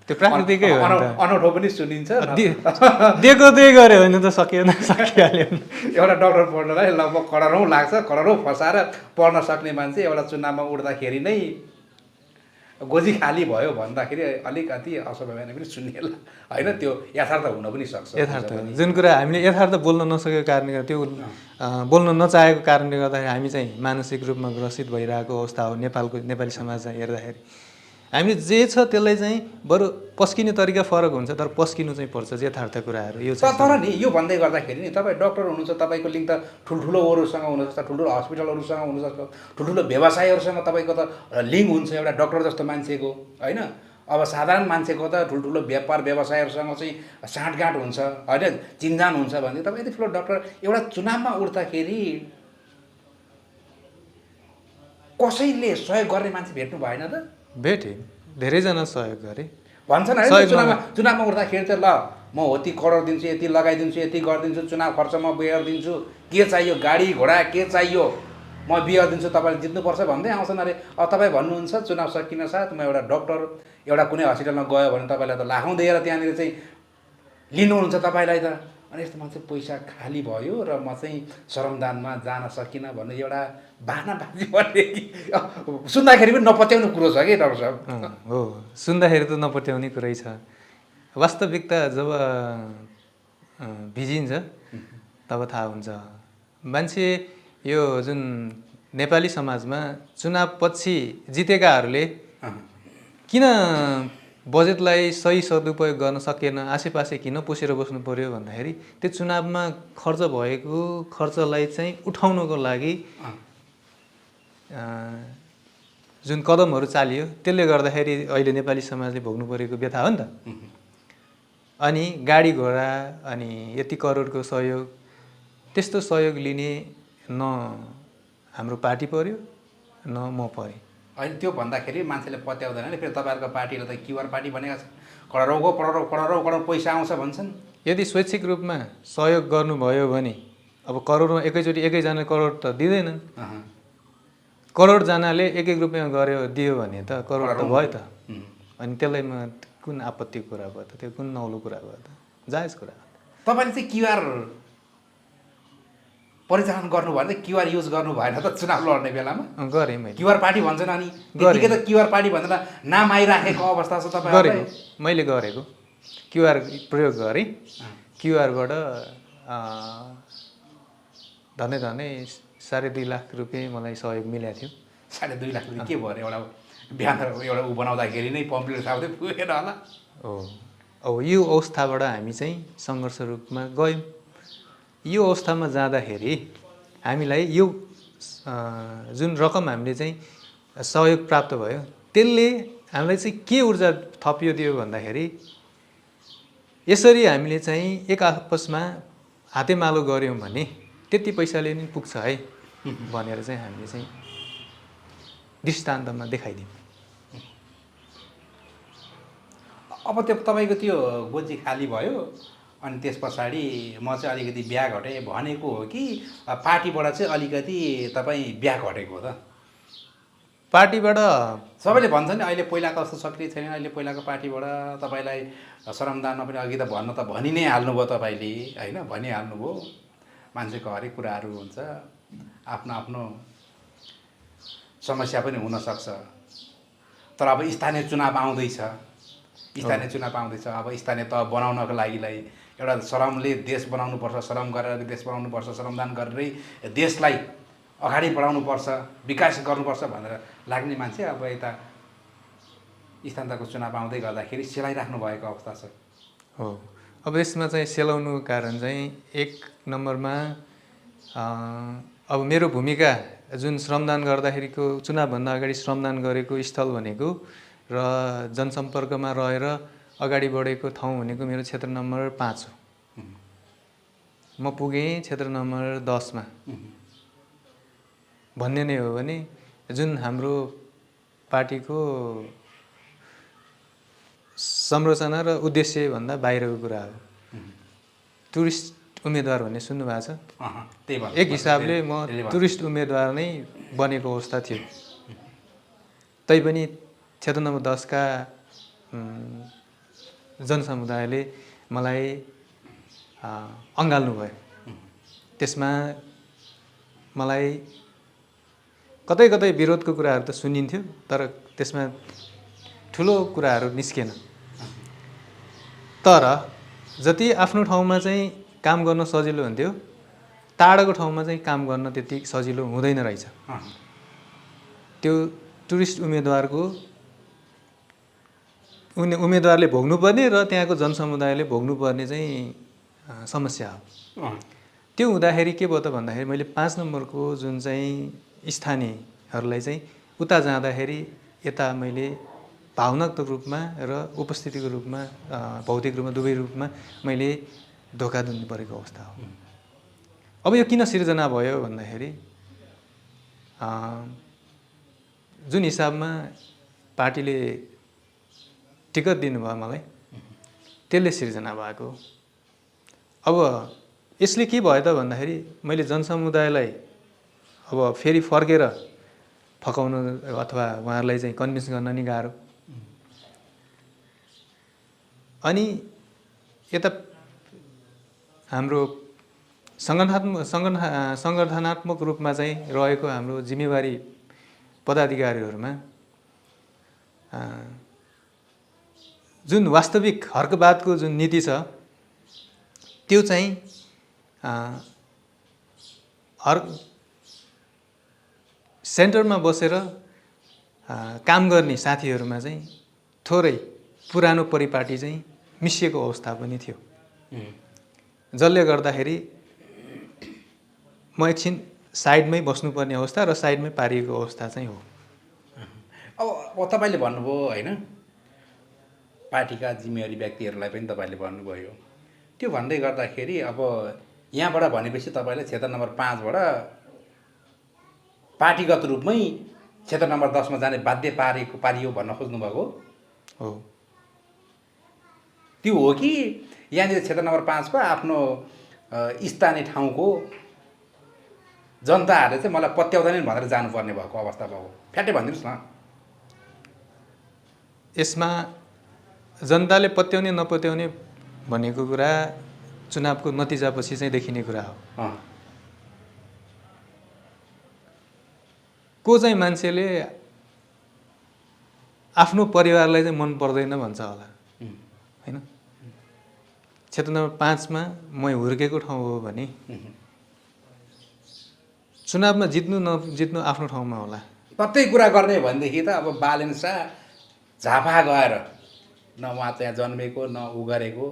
त्यो प्राकृतिकै हो, अनौठो पनि सुनिन्छ। दिएको गऱ्यो भने त सकिहाल्यो। एउटा डक्टर पढ्नलाई लगभग करोडौँ लाग्छ, करोडौँ फसाएर पढ्न सक्ने मान्छे एउटा चुनावमा उठ्दाखेरि नै गोजी खाली भयो भन्दाखेरि अलिकति अस्वाभाविक पनि सुनिएला होइन। त्यो यथार्थ हुन पनि सक्छ। यथार्थ जुन कुरा हामीले यथार्थ बोल्न नसकेको कारणले गर्दा, त्यो बोल्न नचाहेको कारणले गर्दाखेरि हामी चाहिँ मानसिक रूपमा ग्रसित भइरहेको अवस्था हो। नेपाली समाज हेर्दाखेरि हामीले जे छ त्यसलाई चाहिँ बरु पस्किने तरिका फरक हुन्छ, तर पस्किनु चाहिँ पर्छ यथार्थ कुराहरू। यो तर नि यो भन्दै गर्दाखेरि नि तपाईँ डक्टर हुनुहुन्छ, तपाईँको लिङ्क त ठुल्ठुलोहरूसँग हुनसक्छ, ठुल्ठुलो हस्पिटलहरूसँग हुनसक्छ, ठुल्ठुलो व्यवसायहरूसँग तपाईँको त लिङ्क हुन्छ एउटा डक्टर जस्तो मान्छेको होइन। अब साधारण मान्छेको त ठुल्ठुलो व्यापार व्यवसायहरूसँग चाहिँ साँठगाँठ हुन्छ होइन, चिन्जान हुन्छ भने तपाईँ यति ठुलो डक्टर एउटा चुनावमा उठ्दाखेरि कसैले सहयोग गर्ने मान्छे भेट्नु भएन त? भेटेँ, धेरैजना सहयोग गरे भन्छन् है। चुनावमा उठ्दाखेरि चाहिँ ल म यति करोड दिन्छु, यति लगाइदिन्छु, यति गरिदिन्छु, चुनाव खर्च म बेहोर दिन्छु, के चाहियो गाडी घोडा के चाहियो म बियर दिन्छु तपाईँले जित्नुपर्छ भन्दै आउँछन् अरे। अब तपाईँ भन्नुहुन्छ चुनाव सकिन साथ म एउटा डक्टर एउटा कुनै हस्पिटलमा गयो भने तपाईँलाई त लाखौँ दिएर त्यहाँनिर चाहिँ लिनुहुन्छ तपाईँलाई त। अनि यस्तो मान्छे पैसा खाली भयो र म चाहिँ श्रमदानमा जान सकिनँ भन्ने एउटा बानाबाजी भन्ने कि सुन्दाखेरि पनि नपत्याउने कुरो छ कि डाक्टर साहब। हो, सुन्दाखेरि त नपत्याउने कुरै छ। वास्तविकता जब भिजिन्छ तब थाहा हुन्छ। मान्छे यो जुन नेपाली समाजमा चुनावपछि जितेकाहरूले किन बजेटलाई सही सदुपयोग गर्न सकेन, आसेपासे किन पोसेर बस्नु पर्यो भन्दाखेरि त्यो चुनावमा खर्च भएको खर्चलाई चाहिँ उठाउनको लागि जुन कदमहरू चालियो त्यसले गर्दाखेरि अहिले नेपाली समाजले भोग्नु परेको व्यथा हो नि त। अनि गाडी घोडा अनि यति करोडको सहयोग, त्यस्तो सहयोग लिने न हाम्रो पार्टी पर्यो न म परेँ। अहिले त्यो भन्दाखेरि मान्छेले पत्याउँदैन नि। फेरि तपाईँहरूको पार्टीले त क्युआर पार्टी भनेको छ, करोडौँको करोड पैसा आउँछ भन्छन्। यदि स्वैच्छिक रूपमा सहयोग गर्नुभयो भने अब करोडमा एकैचोटि एकैजनाले करोड त दिँदैनन्। करोडजनाले एक रुपियाँ गर्यो दियो भने त करोड त भयो त। अनि त्यसलाईमा कुन आपत्तिको कुरा भयो त, त्यो कुन नौलो कुरा भयो त, जायज कुरा। तपाईँले चाहिँ क्युआर परिचालन गर्नु भएन, क्युआर युज गर्नु भएन त चुनाव लड्ने बेलामा? गरेँ मैले। क्युआर पार्टी भन्छन् अनि त्यतिकै त क्युआर पार्टी भनेर नाम आइराखेको अवस्था छ तपाईँहरूलाई? गरेको, मैले गरेको क्युआर प्रयोग गरेँ। क्युआरबाट धनै 2.5 लाख रुपियाँ मलाई सहयोग मिलेको थियो। 2.5 लाख रुपियाँ के भयो? एउटा बिहान एउटा ऊ बनाउँदाखेरि नै पम्पलेट छाप्दै पुगेन होला। हो, अब यो अवस्थाबाट हामी चाहिँ सङ्घर्ष रूपमा गयौँ। यो अवस्थामा जाँदाखेरि हामीलाई यो जुन रकम हामीले चाहिँ सहयोग प्राप्त भयो त्यसले हामीलाई चाहिँ के ऊर्जा थपियो दियो भन्दाखेरि यसरी हामीले चाहिँ एक आपसमा हातेमालो गऱ्यौँ भने त्यति पैसाले नि पुग्छ है भनेर चाहिँ हामीले चाहिँ दृष्टान्तमा देखाइदियौँ। अब त्यो तपाईँको त्यो गोजी खाली भयो अनि त्यस पछाडि म चाहिँ अलिकति बिहा घटेँ भनेको हो कि पार्टीबाट चाहिँ अलिकति तपाईँ बिहा घटेको हो त? पार्टीबाट सबैले भन्छ नि अहिले पहिलाको जस्तो सक्रिय छैन। अहिले पहिलाको पार्टीबाट तपाईँलाई श्रमदानमा पनि अघि त भन्न त भनि नै हाल्नुभयो तपाईँले, होइन? भनिहाल्नुभयो। मान्छेको हरेक कुराहरू हुन्छ, आफ्नो आफ्नो समस्या पनि हुनसक्छ। तर अब स्थानीय चुनाव आउँदैछ, अब स्थानीय तह बनाउनको लागिलाई एउटा श्रमले देश बनाउनुपर्छ, श्रम गरेर देश बनाउनुपर्छ, श्रमदान गरेरै देशलाई अगाडि बढाउनुपर्छ, विकास गर्नुपर्छ भनेर लाग्ने मान्छे अब यता स्थानीय तहको चुनाव आउँदै गर्दाखेरि सेलाइराख्नु भएको अवस्था छ। हो, अब यसमा चाहिँ सेलाउनुको कारण चाहिँ एक नम्बरमा अब मेरो भूमिका जुन श्रमदान गर्दाखेरिको चुनावभन्दा अगाडि श्रमदान गरेको स्थल भनेको र जनसम्पर्कमा रहेर अगाडि बढेको ठाउँ भनेको मेरो क्षेत्र नम्बर 5 हो। म पुगेँ क्षेत्र नम्बर 10 मा। भन्ने नै हो भने जुन हाम्रो पार्टीको संरचना र उद्देश्य भन्दा बाहिरको कुरा हो। टुरिस्ट उम्मेदवार भन्ने सुन्नु भएको छ? एक हिसाबले म टुरिस्ट उम्मेदवार नै बनेको अवस्था थियो। तैपनि क्षेत्र नम्बर 10 का जनसमुदायले मलाई अँगाल्नु भयो। त्यसमा मलाई कतै कतै विरोधको कुराहरू त सुनिन्थ्यो, तर त्यसमा ठुलो कुराहरू निस्केन। तर जति आफ्नो ठाउँमा चाहिँ काम गर्न सजिलो हुन्थ्यो, टाढाको ठाउँमा चाहिँ काम गर्न त्यति सजिलो हुँदैन रहेछ। त्यो टुरिस्ट उम्मेदवारको उम्मेदवारले भोग्नुपर्ने र त्यहाँको जनसमुदायले भोग्नुपर्ने चाहिँ समस्या हो। त्यो हुँदाखेरि के भयो त भन्दाखेरि मैले 5 नम्बरको जुन चाहिँ स्थानीयहरूलाई चाहिँ उता जाँदाखेरि यता मैले भावनात्मक रूपमा र उपस्थितिको रूपमा, भौतिक रूपमा, दुवै रूपमा मैले धोका दिनु परेको अवस्था हो। अब यो किन सिर्जना भयो भन्दाखेरि जुन हिसाबमा पार्टीले टिकट दिनुभयो मलाई, त्यसले सिर्जना भएको। अब यसले के भयो त भन्दाखेरि मैले जनसमुदायलाई अब फेरि फर्केर फकाउनु अथवा उहाँहरूलाई चाहिँ कन्भिन्स गर्न नि गाह्रो। अनि यता हाम्रो सङ्गठनात्मक रूपमा चाहिँ रहेको हाम्रो जिम्मेवारी पदाधिकारीहरूमा जुन वास्तविक हर्कबादको जुन नीति छ त्यो चाहिँ सेन्टरमा बसेर काम गर्ने साथीहरूमा चाहिँ थोरै पुरानो परिपाटी चाहिँ मिसिएको अवस्था पनि थियो, जसले गर्दाखेरि म एकछिन साइडमै बस्नुपर्ने अवस्था र साइडमै पारिएको अवस्था चाहिँ हो। अब तपाईँले भन्नुभयो होइन, पार्टीका जिम्मेवारी व्यक्तिहरूलाई पनि तपाईँले भन्नुभयो। त्यो भन्दै गर्दाखेरि अब यहाँबाट भनेपछि तपाईँले क्षेत्र नम्बर 5बाट पार्टीगत रूपमै क्षेत्र नम्बर 10मा जाने बाध्य पारियो भन्न खोज्नुभएको हो। त्यो हो कि यहाँनिर क्षेत्र नम्बर 5को आफ्नो स्थानीय ठाउँको जनताहरूले चाहिँ मलाई पत्याउँदैनन् भनेर जानुपर्ने भएको अवस्था भएको? फ्याट्टै भनिदिनुहोस् न। यसमा जनताले पत्याउने नपत्याउने भनेको कुरा चुनावको नतिजापछि चाहिँ देखिने कुरा हो। को चाहिँ मान्छेले आफ्नो परिवारलाई चाहिँ मन पर्दैन भन्छ होला होइन। क्षेत्र नम्बर 5मा म हुर्केको ठाउँ हो भने चुनावमा जित्नु नजित्नु आफ्नो ठाउँमा होला। प्रत्येक कुरा गर्ने भनेदेखि त अब बालेन शाह झापा गएर न उहाँ चाहिँ जन्मेको न उ गरेको,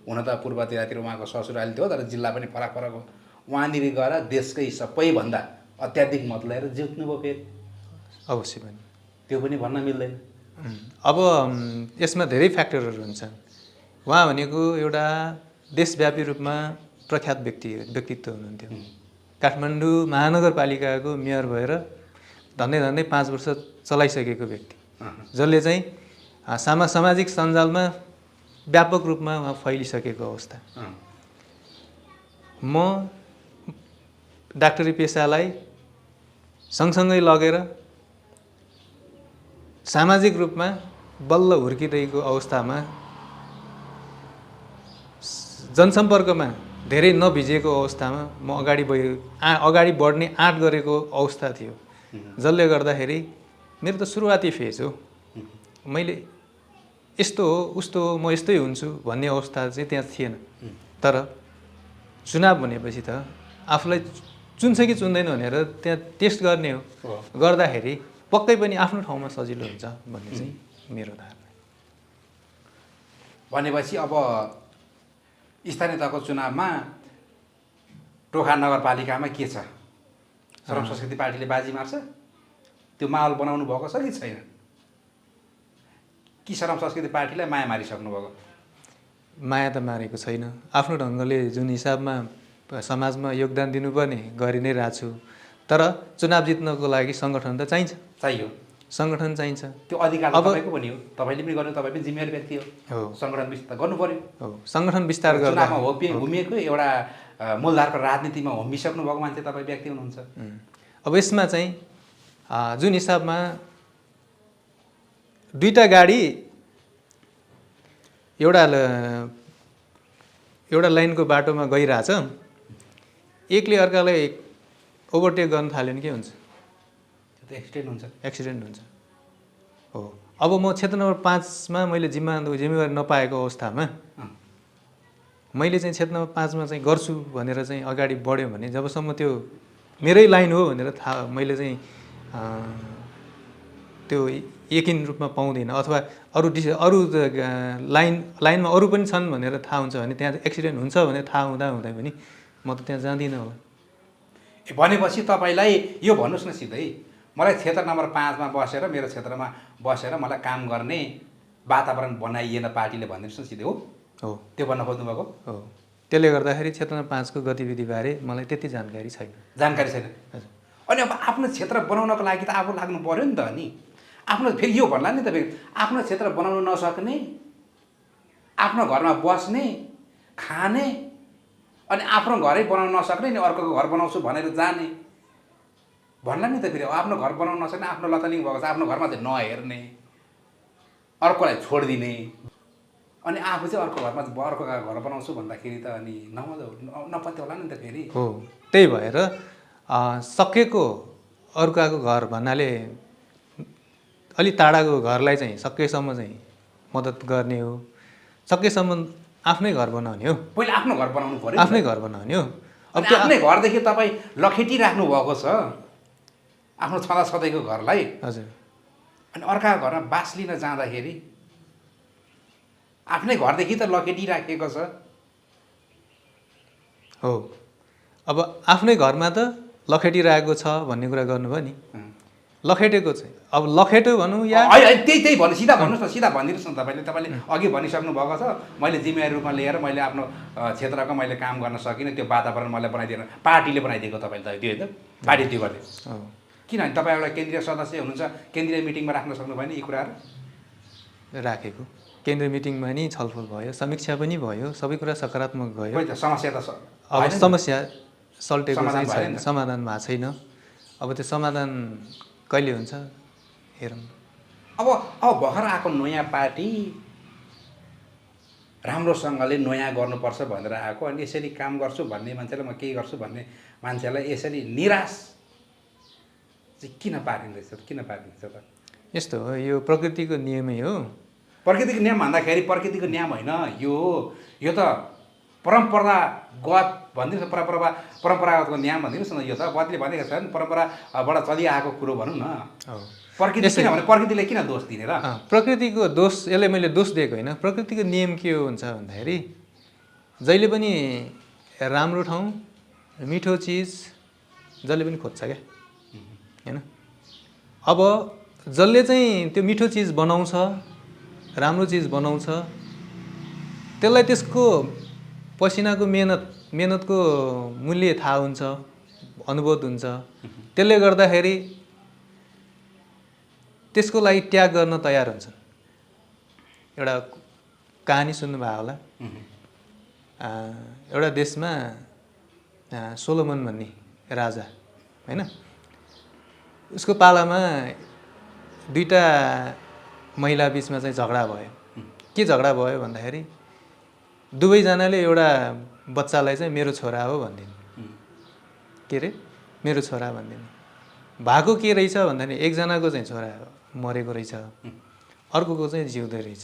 हुन त पूर्वतिरतिर उहाँको ससुराली थियो तर जिल्ला पनि फरक फरक हो। उहाँनिर गएर देशकै सबैभन्दा अत्याधिक मत लिएर जित्नुभयो फेरि। अवश्य पनि त्यो पनि भन्न मिल्दैन। अब यसमा धेरै फ्याक्टरहरू हुन्छन्। उहाँ भनेको एउटा देशव्यापी रूपमा प्रख्यात व्यक्तित्व हुनुहुन्थ्यो। काठमाडौँ महानगरपालिकाको मेयर भएर झन्डै 5 वर्ष चलाइसकेको व्यक्ति, जसले चाहिँ सामाजिक सञ्जालमा व्यापक रूपमा उहाँ फैलिसकेको अवस्था। म डाक्टरी पेसालाई सँगसँगै लगेर सामाजिक रूपमा बल्ल हुर्किरहेको अवस्थामा जनसम्पर्कमा धेरै नभिजेको अवस्थामा म अगाडि बढ्ने आँट गरेको अवस्था थियो, जसले गर्दाखेरि मेरो त सुरुवाती फेज हो। मैले यस्तो हो उस्तो हो म यस्तै हुन्छु भन्ने अवस्था चाहिँ त्यहाँ थिएन। तर चुनाव भनेपछि त आफूलाई चुन्छ कि चुन्दैन भनेर त्यहाँ टेस्ट गर्ने हो। गर्दाखेरि पक्कै पनि आफ्नो ठाउँमा सजिलो हुन्छ भन्ने चाहिँ मेरो धारणा। भनेपछि अब स्थानीय तहको चुनावमा टोखा नगरपालिकामा के छ? श्रम संस्कृति पार्टीले बाजी मार्छ? त्यो माहौल बनाउनु भएको छ कि छैन? कि श्रम संस्कृति पार्टीलाई माया मारिसक्नु भएको? माया त मारेको छैन। आफ्नो ढङ्गले जुन हिसाबमा समाजमा योगदान दिनुपर्ने गरि नै रहेको छु। तर चुनाव जित्नको लागि सङ्गठन त चाहियो। सङ्गठन चाहिन्छ। त्यो अधिकार तपाईँको पनि हो, तपाईँले पनि गर्नु, तपाईँ पनि जिम्मेवारी व्यक्ति हो। सङ्गठन विस्तार गर्नु पर्यो। हो, सङ्गठन विस्तार गर्दा चुनावमा घुमिएको एउटा मूलधारको राजनीतिमा होमिसक्नु भएको मान्छे तपाईँ व्यक्ति हुनुहुन्छ। अब यसमा चाहिँ जुन हिसाबमा दुईटा गाडी एउटा लाइनको बाटोमा गइरहेछ, एकले अर्कालाई ओभरटेक गर्न थाल्यो भने के हुन्छ? एक्सिडेन्ट हुन्छ। हो, अब म क्षेत्र नम्बर 5मा मैले जिम्मेवारी नपाएको अवस्थामा मैले चाहिँ क्षेत्र नम्बर 5मा चाहिँ गर्छु भनेर चाहिँ अगाडि बढ्यो भने जबसम्म त्यो मेरै लाइन हो भनेर मैले चाहिँ त्यो यकिन रूपमा पाउँदैन अथवा अरू लाइनमा अरू पनि छन् भनेर थाहा हुन्छ भने त्यहाँ एक्सिडेन्ट हुन्छ भने थाहा हुँदा पनि म त त्यहाँ जाँदिनँ होला। भनेपछि तपाईँलाई यो भन्नुहोस् न सिधै, मलाई क्षेत्र नम्बर 5मा बसेर मेरो क्षेत्रमा बसेर मलाई काम गर्ने वातावरण बनाइएन पार्टीले भनिदिनुहोस् न सिधै। हो, त्यो भन्न खोज्नु भएको हो। त्यसले गर्दाखेरि क्षेत्र नम्बर 5को गतिविधिबारे मलाई त्यति जानकारी छैन। हजुर। अनि अब आफ्नो क्षेत्र बनाउनको लागि त आफू लाग्नु पर्यो नि त। अनि आफ्नो फेरि यो भन्ला नि त, फेरि आफ्नो क्षेत्र बनाउन नसक्ने, आफ्नो घरमा बस्ने खाने अनि आफ्नो घरै बनाउन नसक्ने नि अर्कोको घर बनाउँछु भनेर जाने, भन्ला नि त फेरि आफ्नो घर बनाउन नसक्ने आफ्नो लथालिङ भएको छ आफ्नो घरमा चाहिँ नहेर्ने अर्कोलाई छोडिदिने अनि आफू चाहिँ अर्को घरमा अर्को घर बनाउँछु भन्दाखेरि त अनि नपत्ते होला नि त फेरि हो। त्यही भएर सकेको अर्काको घर भन्नाले अलि टाढाको घरलाई चाहिँ सकेसम्म चाहिँ मद्दत गर्ने हो, सकेसम्म आफ्नै घर बनाउने हो। पहिला आफ्नो घर बनाउनु पर्यो, आफ्नै घर बनाउने हो। अब आफ्नै घरदेखि तपाईँ लखेटी राख्नु भएको छ आफ्नो छँदा छँदैको घरलाई। हजुर। अनि अर्काको घरमा बास लिन जाँदाखेरि आफ्नै घरदेखि त लखेटी राखेको छ। हो। अब आफ्नै घरमा त लखेटी राखेको छ भन्ने कुरा गर्नुभयो नि। लखेटेको चाहिँ अब लखेटो भनौँ या त्यही भन्नु, सिधा भन्नुहोस् न, सिधा भनिदिनुहोस् न। तपाईँले अघि भनिसक्नु भएको छ मैले जिम्मेवारी रूपमा लिएर मैले आफ्नो क्षेत्रको मैले काम गर्न सकिनँ, त्यो वातावरण मैले बनाइदिएन, पार्टीले बनाइदिएको तपाईँले त त्यो होइन, पार्टी त्यो गर्दै। किनभने तपाईँ एउटा केन्द्रीय सदस्य हुनुहुन्छ, केन्द्रीय मिटिङमा राख्न सक्नु भएन यी कुराहरू? राखेको केन्द्रीय मिटिङमा नि छलफल भयो, समीक्षा पनि भयो, सबै कुरा सकारात्मक भयो। समस्या त अब समस्या सल्टेको चाहिँ छैन, समाधान भएको छैन। अब त्यो समाधान कहिले हुन्छ हेरौँ। अब भर्खर आएको नयाँ पार्टी राम्रोसँगले नयाँ गर्नुपर्छ भनेर आएको, अनि यसरी काम गर्छु भन्ने मान्छेलाई, म केही गर्छु भन्ने मान्छेलाई यसरी निराश चाहिँ किन पारिँदैछ, किन पारिँदैछ त? यस्तो हो, यो प्रकृतिको नियमै हो। प्रकृतिको नियम भन्दाखेरि प्रकृतिको नियम होइन यो त परम्परागत भनिदिनुहोस् न, परम्परागतको नियम भनिदिनुहोस् न। यो त बदले भनेको छ परम्पराबाट चलिआएको कुरो भनौँ न। प्रकृति किनभने प्रकृतिले किन दोष दिने र? प्रकृतिको दोष, यसलाई मैले दोष दिएको होइन। प्रकृतिको नियम के हो हुन्छ भन्दाखेरि जहिले पनि राम्रो ठाउँ, मिठो चिज जसले पनि खोज्छ क्या, होइन? अब जसले चाहिँ त्यो मिठो चिज बनाउँछ, राम्रो चिज बनाउँछ, त्यसलाई त्यसको पसिनाको मेहनतको मूल्य थाहा हुन्छ, अनुभव हुन्छ। त्यसले गर्दाखेरि त्यसको लागि त्याग गर्न तयार हुन्छन्। एउटा कहानी सुन्नुभयो होला, एउटा देशमा सोलोमन भन्ने राजा, होइन? उसको पालामा दुईवटा महिला बिचमा चाहिँ झगडा भयो। के झगडा भयो भन्दाखेरि दुवैजनाले एउटा बच्चालाई चाहिँ मेरो छोरा हो भनिदिनु। के अरे मेरो छोरा भनिदिनु। भएको के रहेछ भन्दाखेरि एकजनाको चाहिँ छोरा मरेको रहेछ, अर्कोको चाहिँ जिउँदै रहेछ।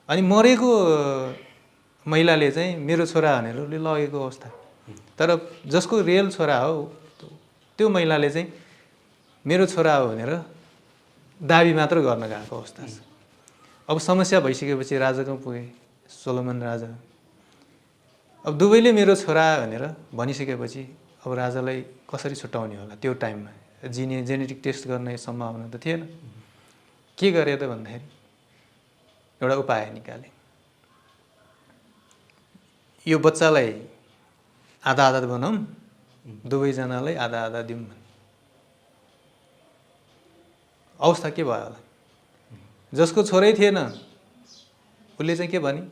अनि मरेको महिलाले चाहिँ मेरो छोरा भनेर उसले लगेको अवस्था, तर जसको रियल छोरा हो त्यो महिलाले चाहिँ मेरो छोरा हो भनेर दाबी मात्र गर्न गएको अवस्था छ। अब समस्या भइसकेपछि राजाको पुगे, सोलोमन राजा। अब दुवैले मेरो छोरा भनेर भनिसकेपछि अब राजालाई कसरी छुट्याउने होला? त्यो टाइममा जेनेटिक टेस्ट गर्ने सम्भावना त थिएन। के गरे त भन्दाखेरि एउटा उपाय निकाले, यो बच्चालाई आधा आधा बनाऊँ, दुवैजनालाई आधा आधा दिउँ भने अवस्था के भयो होला? जसको छोरै थिएन उसले चाहिँ के भने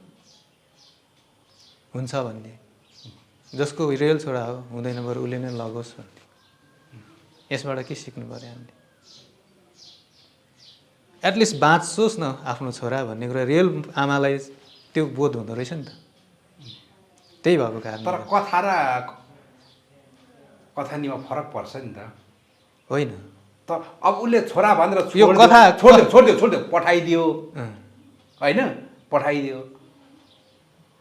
हुन्छ भन्ने, जसको रियल छोरा हो हुँदैन बरु उसले नै लगोस् भन्ने। यसबाट के सिक्नु पर्यो हामीले? एटलिस्ट बाँच्छोस् न आफ्नो छोरा भन्ने कुरा रियल आमालाई त्यो बोध हुँदो रहेछ नि त। त्यही भएको कारण। तर कथा र कथानीमा फरक पर्छ नि त, होइन? त अब उसले छोरा भनेर यो कथा छोडिदियो पठाइदियो, होइन? पठाइदियो।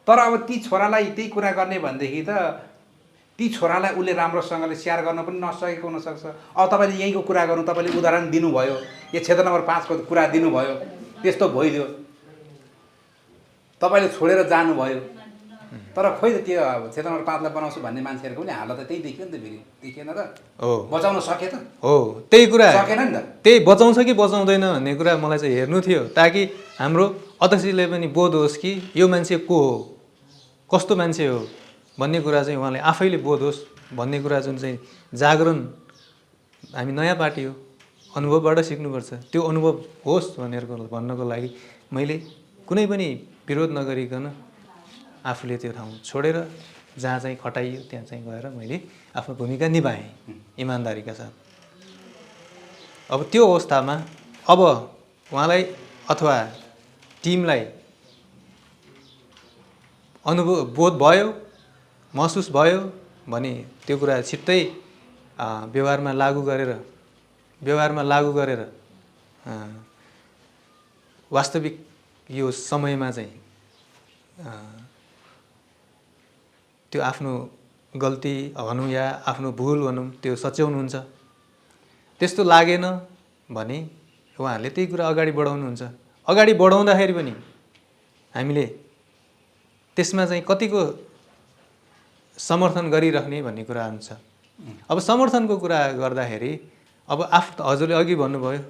तर अब ती छोरालाई त्यही कुरा गर्ने भनेदेखि त ती छोरालाई उसले राम्रोसँगले स्याहार गर्न पनि नसकेको हुनसक्छ। अब तपाईँले यहीँको कुरा गर्नु, तपाईँले उदाहरण दिनुभयो, यो क्षेत्र नम्बर 5 को कुरा दिनुभयो, त्यस्तो भइदियो, तपाईँले छोडेर जानुभयो। तर खोइ त त्यो क्षेत्र नम्बर 5 लाई बनाउँछु भन्ने मान्छेहरूको पनि हालत त त्यही देखियो नि त। फेरि देखिएन त? हो, बचाउन सके त? हो, त्यही कुरा सकेन नि त। त्यही बचाउँछ कि बचाउँदैन भन्ने कुरा मलाई चाहिँ हेर्नु थियो, ताकि हाम्रो अध्यक्षले पनि बोध होस् कि यो मान्छे को हो, कस्तो मान्छे हो भन्ने कुरा चाहिँ उहाँले आफैले बोध होस् भन्ने कुरा जुन चाहिँ जागरण। हामी नयाँ पार्टी हो, अनुभवबाट सिक्नुपर्छ। त्यो अनुभव होस् भनेर भन्नको लागि मैले कुनै पनि विरोध नगरिकन आफूले त्यो ठाउँ छोडेर जहाँ चाहिँ खटाइयो त्यहाँ चाहिँ गएर मैले आफ्नो भूमिका निभाएँ इमान्दारीका साथ। अब त्यो अवस्थामा अब उहाँलाई अथवा टिमलाई अनुभव बोध भयो, महसुस भयो भने त्यो कुरा छिट्टै व्यवहारमा लागू गरेर वास्तविक यो समयमा चाहिँ त्यो आफ्नो गल्ती भनौँ या आफ्नो भुल भनौँ त्यो सच्याउनुहुन्छ। त्यस्तो लागेन भने उहाँहरूले त्यही कुरा अगाडि बढाउनुहुन्छ। अगाडि बढाउँदाखेरि पनि हामीले त्यसमा चाहिँ कतिको समर्थन गरिराख्ने भन्ने कुरा हुन्छ। अब समर्थनको कुरा गर्दाखेरि अब हजुरले अघि भन्नुभयो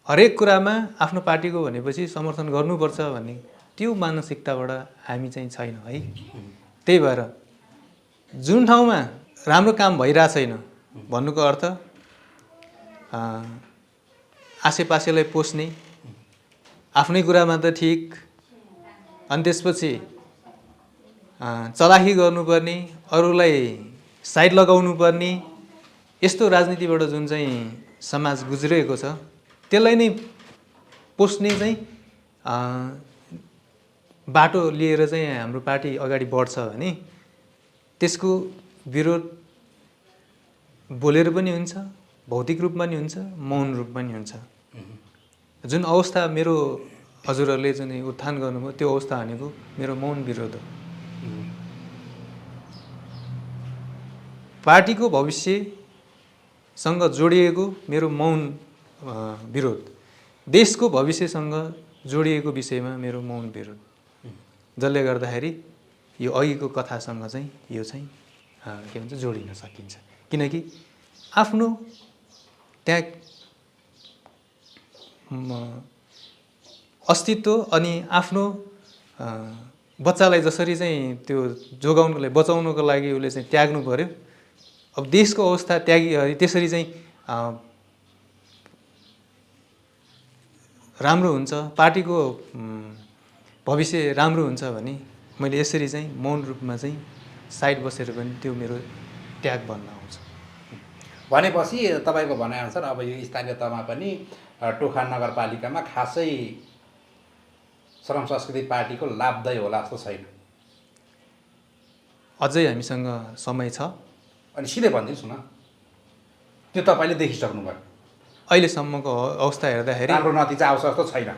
हरेक कुरामा आफ्नो पार्टीको भनेपछि समर्थन गर्नुपर्छ भन्ने त्यो मानसिकताबाट हामी चाहिँ छैनौँ है। त्यही भएर जुन ठाउँमा राम्रो काम भइरहेको छैन भन्नुको अर्थ आसेपासेलाई पोस्ने, आफ्नै कुरामा त ठिक, अनि त्यसपछि चलाखी गर्नुपर्ने, अरूलाई साइड लगाउनु पर्ने, यस्तो राजनीतिबाट जुन चाहिँ समाज गुज्रिएको छ त्यसलाई नै पोस्ने चाहिँ बाटो लिएर चाहिँ हाम्रो पार्टी अगाडि बढ्छ भने त्यसको विरोध बोलेर पनि हुन्छ, भौतिक रूपमा नि हुन्छ, मौन रूपमा नि हुन्छ। जुन अवस्था मेरो हजुरहरूले जुन उत्थान गर्नुभयो त्यो अवस्था भनेको मेरो मौन विरोध हो। पार्टीको भविष्यसँग जोडिएको मेरो मौन विरोध, देशको भविष्यसँग जोडिएको विषयमा मेरो मौन विरोध, जसले गर्दाखेरि यो अघिको कथासँग चाहिँ यो चाहिँ के भन्छ जोडिन सकिन्छ। किनकि आफ्नो त्यहाँ अस्तित्व अनि आफ्नो बच्चालाई जसरी चाहिँ त्यो जोगाउनको लागि बचाउनको लागि उसले चाहिँ त्याग्नु पर्यो। अब देशको अवस्था त्यागी त्यसरी चाहिँ राम्रो हुन्छ, पार्टीको भविष्य राम्रो हुन्छ भने मैले यसरी चाहिँ मौन रूपमा चाहिँ साइड बसेर पनि त्यो मेरो त्याग बन्न आउँछ। भनेपछि तपाईँको भनाइअनुसार अब यो स्थानीय तहमा पनि टोखा नगरपालिकामा खासै श्रम संस्कृति पार्टीको लाभदायी होला जस्तो छैन। अझै हामीसँग समय छ। अनि सिधै भनिदिनुहोस् न, त्यो तपाईँले देखिसक्नु भयो? अहिलेसम्मको अवस्था हेर्दाखेरि राम्रो नतिजा आउँछ जस्तो छैन।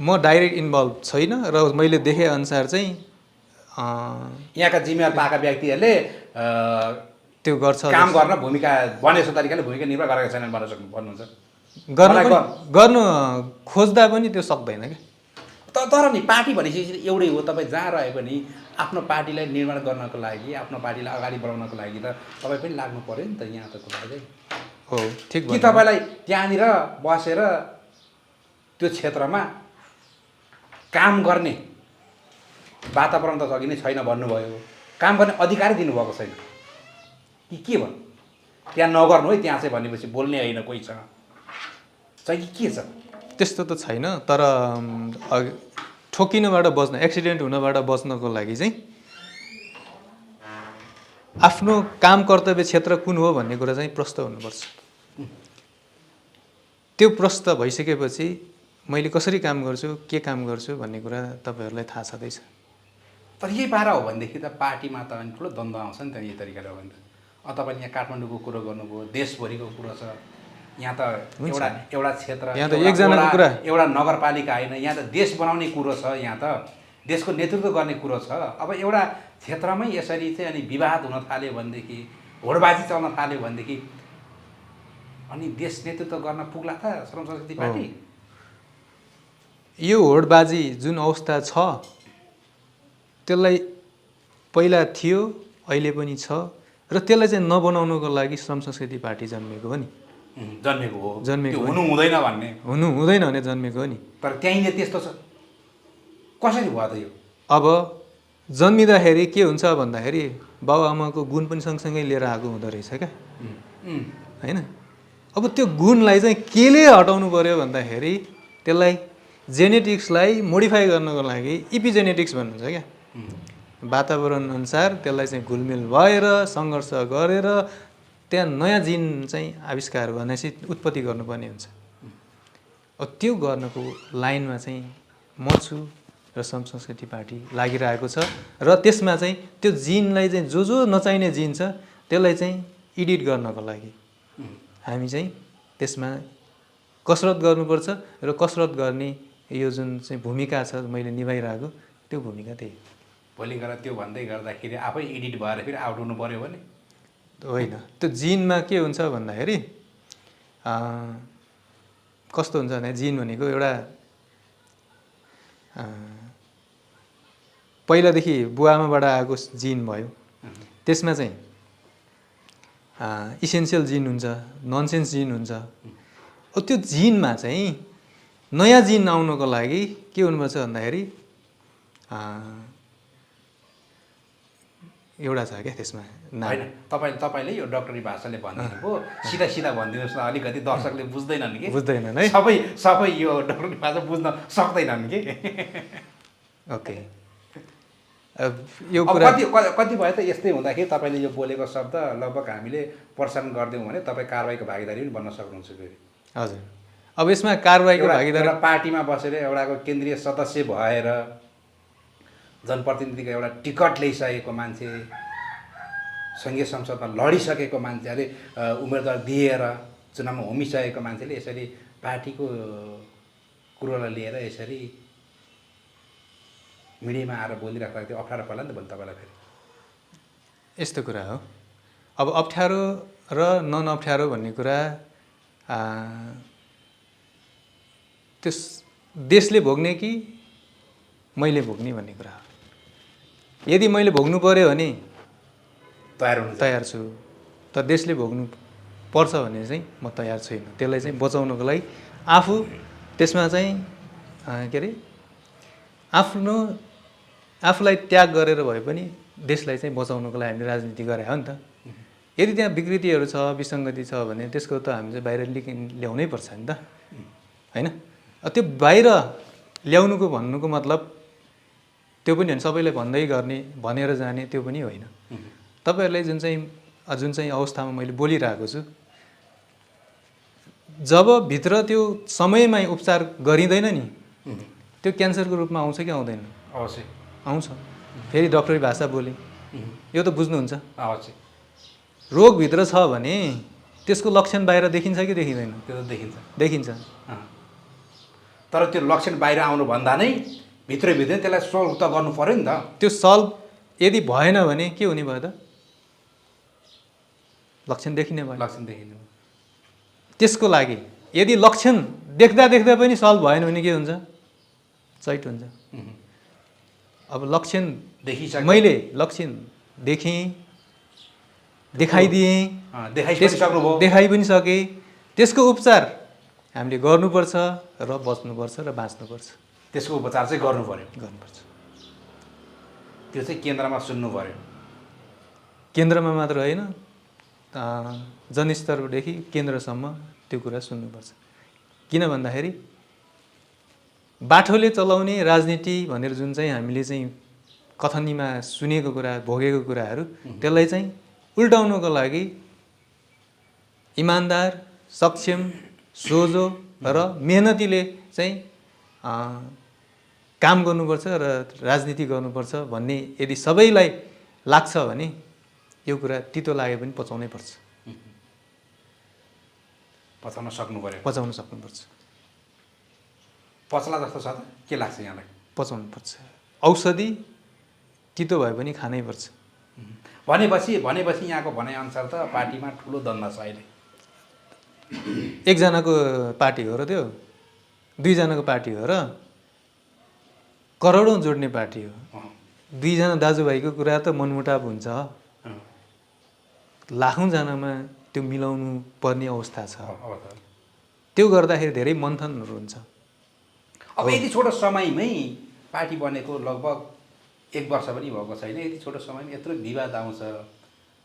म डाइरेक्ट इन्भल्भ छैन र मैले देखेअनुसार चाहिँ यहाँका जिम्मेवार पाएका व्यक्तिहरूले त्यो गर्छ, काम गर्न भूमिका बनेको तरिकाले भूमिका निर्वाह गरेका छैनन् भन्नुहुन्छ। गर्न खोज्दा पनि त्यो सक्दैन क्या। तर नि पार्टी भनेपछि एउटै हो। तपाईँ जहाँ रहे पनि आफ्नो पार्टीलाई निर्माण गर्नको लागि, आफ्नो पार्टीलाई अगाडि बढाउनको लागि त तपाईँ पनि लाग्नु पर्यो नि त। यहाँ त तपाईँले हो ठिक कि तपाईँलाई त्यहाँनिर बसेर त्यो क्षेत्रमा काम गर्ने वातावरण त सकिने छैन भन्नुभयो, काम गर्ने अधिकारै दिनुभएको छैन कि के भन्नु? त्यहाँ नगर्नु है त्यहाँ चाहिँ भनेपछि बोल्ने होइन कोही छ चाहिँ के छ? त्यस्तो त छैन। तर ठोकिनबाट बच्न, एक्सिडेन्ट हुनबाट बच्नको लागि चाहिँ आफ्नो काम कर्तव्य क्षेत्र कुन हो भन्ने कुरा चाहिँ प्रष्ट हुनुपर्छ। त्यो प्रष्ट भइसकेपछि मैले कसरी काम गर्छु, के काम गर्छु भन्ने कुरा तपाईँहरूलाई थाहा छँदैछ। तर यही पारा हो भनेदेखि त पार्टीमा त अनि ठुलो द्वन्द्व आउँछ नि त। यही तरिकाले हो भने त तपाईँले यहाँ काठमाडौँको कुरो गर्नुभयो, देशभरिको कुरो छ। यहाँ त एउटा क्षेत्र, यहाँ त एकजनाको कुरा, एउटा नगरपालिका होइन, यहाँ त देश बनाउने कुरो छ। यहाँ त देशको नेतृत्व गर्ने कुरो छ। अब एउटा क्षेत्रमै यसरी चाहिँ अनि विवाद हुन थाल्यो भनेदेखि, होडबाजी चल्न थाल्यो भनेदेखि अनि देश नेतृत्व गर्न पुग्ला त श्रम संस्कृति पार्टी? यो होडबाजी जुन अवस्था छ त्यसलाई पहिला थियो, अहिले पनि छ र त्यसलाई चाहिँ नबनाउनुको लागि श्रम संस्कृति पार्टी जन्मेको हो नि। जन्मेको हो, जन्मेको हुनु हुँदैन भन्ने, हुनु हुँदैन भने जन्मेको हो नि। तर त्यहीँनिर त्यस्तो छ। कसरी भयो त यो? अब जन्मिँदाखेरि के हुन्छ भन्दाखेरि बाबुआमाको गुण पनि सँगसँगै लिएर आएको हुँदो रहेछ क्या, होइन? अब त्यो गुणलाई चाहिँ केले हटाउनु पर्यो भन्दाखेरि त्यसलाई जेनेटिक्सलाई मोडिफाई गर्नको लागि इपिजेनेटिक्स भन्नुहुन्छ क्या। वातावरण अनुसार त्यसलाई चाहिँ घुलमिल भएर सङ्घर्ष गरेर त्यहाँ नयाँ जिन चाहिँ आविष्कार भनेपछि उत्पत्ति गर्नुपर्ने हुन्छ। अब त्यो गर्नको लाइनमा चाहिँ म छु र श्रम संस्कृति पार्टी लागिरहेको छ र त्यसमा चाहिँ त्यो जिनलाई चाहिँ जो नचाहिने जिन छ त्यसलाई चाहिँ एडिट गर्नको लागि हामी चाहिँ त्यसमा कसरत गर्नुपर्छ र कसरत गर्ने यो जुन चाहिँ भूमिका छ मैले निभाइरहेको त्यो भूमिका त्यही भोलि गएर त्यो भन्दै गर्दाखेरि आफै एडिट भएर फेरि आउट हुनु पऱ्यो भने होइन। त्यो जिनमा के हुन्छ भन्दाखेरि कस्तो हुन्छ भने जिन भनेको एउटा पहिलादेखि बुवाआमाबाट आएको जिन भयो। त्यसमा चाहिँ इसेन्सियल जिन हुन्छ, ननसेन्स जिन हुन्छ। त्यो जिनमा चाहिँ नयाँ जिन आउनको लागि के हुनुपर्छ भन्दाखेरि एउटा छ क्या त्यसमा होइन तपाईँले यो डक्टरी भाषाले भनिदिनु सिधा सिधा भनिदिनुहोस् न, अलिकति दर्शकले बुझ्दैनन् कि बुझ्दैनन् है, सबै यो डक्टरी भाषा बुझ्न सक्दैनन् कि। ओके यो कुरा कति भयो त यस्तै हुँदाखेरि तपाईँले यो बोलेको शब्द लगभग हामीले प्रसारण गरिदिउँ भने तपाईँ कारबाहीको भागीदारी पनि बन्न सक्नुहुन्छ फेरि। हजुर अब यसमा कारबाहीको भागीदारी पार्टीमा बसेर एउटाको केन्द्रीय सदस्य भएर जनप्रतिनिधिको एउटा टिकट ल्याइसकेको मान्छे, सङ्घीय संसदमा लडिसकेको मान्छे, अरे उम्मेदवार दिएर चुनावमा होमिसकेको मान्छेले यसरी पार्टीको कुरोलाई लिएर यसरी मिडियामा आएर बोलिराख्दा त्यो अप्ठ्यारो पर्ला नि त भोलि तपाईँलाई फेरि। यस्तो कुरा हो। अब अप्ठ्यारो र नन अप्ठ्यारो भन्ने कुरा त्यो देशले भोग्ने कि मैले भोग्ने भन्ने कुरा हो। यदि मैले भोग्नु पर्यो भने तयार छु, तर देशले भोग्नु पर्छ भने चाहिँ म तयार छैन। त्यसलाई चाहिँ बचाउनको लागि आफू त्यसमा चाहिँ के अरे आफूलाई त्याग गरेर भए पनि देशलाई चाहिँ बचाउनको लागि हामीले राजनीति गरे हो नि त। यदि त्यहाँ विकृतिहरू छ, विसङ्गति छ भने त्यसको त हामी चाहिँ बाहिर ल्याउनै पर्छ नि त, होइन? त्यो बाहिर ल्याउनुको भन्नुको मतलब त्यो पनि होइन सबैलाई भन्दै गर्ने भनेर जाने त्यो पनि होइन। तपाईँहरूलाई जुन चाहिँ अवस्थामा मैले बोलिरहेको छु, जब भित्र त्यो समयमा उपचार गरिँदैन नि त्यो क्यान्सरको रूपमा आउँछ कि आउँदैन? अवश्य आउँछ। फेरि डक्टरी भाषा बोले यो त बुझ्नुहुन्छ। अवश्य रोगभित्र छ भने त्यसको लक्षण बाहिर देखिन्छ कि देखिँदैन? त्यो त देखिन्छ। तर त्यो लक्षण बाहिर आउनुभन्दा नै भित्रभित्र त्यसलाई सल्भ त गर्नु पऱ्यो नि त। त्यो सल्भ यदि भएन भने के हुने भयो त? लक्षण देखिने भयो। लक्षण देखिने भयो। त्यसको लागि यदि लक्षण देख्दा पनि सल्भ भएन भने के हुन्छ? चैट हुन्छ। अब लक्षण देखिसक्यो, मैले लक्षण देखेँ, देखाइदिएँ, देखाइ पनि सकेँ। त्यसको उपचार हामीले गर्नुपर्छ र बच्नुपर्छ र बाँच्नुपर्छ। त्यसको उपचार चाहिँ गर्नुपर्छ। त्यो चाहिँ केन्द्रमा सुन्नु पर्यो। केन्द्रमा मात्र होइन, जनस्तरदेखि केन्द्रसम्म त्यो कुरा सुन्नुपर्छ। किन भन्दाखेरि बाठोले चलाउने राजनीति भनेर जुन चाहिँ हामीले चाहिँ कथनीमा सुनेको कुरा, भोगेको कुराहरू, त्यसलाई चाहिँ उल्टाउनको लागि इमान्दार, सक्षम, सोझो र मेहनतीले चाहिँ काम गर्नुपर्छ र राजनीति गर्नुपर्छ भन्ने यदि सबैलाई लाग्छ भने यो कुरा तितो लागे पनि पचाउनै पर्छ। पचाउन सक्नुपर्छ। पचला जस्तो छ त के लाग्छ यहाँलाई? पचाउनु पर्छ। औषधि तितो भए पनि खानै पर्छ। भनेपछि यहाँको भनाइअनुसार त पार्टीमा ठुलो द्वन्द्व छ अहिले। एकजनाको पार्टी हो र त्यो, दुईजनाको पार्टी हो र करोडौँ जोड्ने पार्टी हो। दुईजना दाजुभाइको कुरा त मनमुटाव हुन्छ, लाखौँजनामा त्यो मिलाउनु पर्ने अवस्था छ। त्यो गर्दाखेरि धेरै मन्थनहरू हुन्छ। अब यति छोटो समयमै पार्टी बनेको लगभग 1 वर्ष पनि भएको छैन, यति छोटो समयमा यत्रो विवाद आउँछ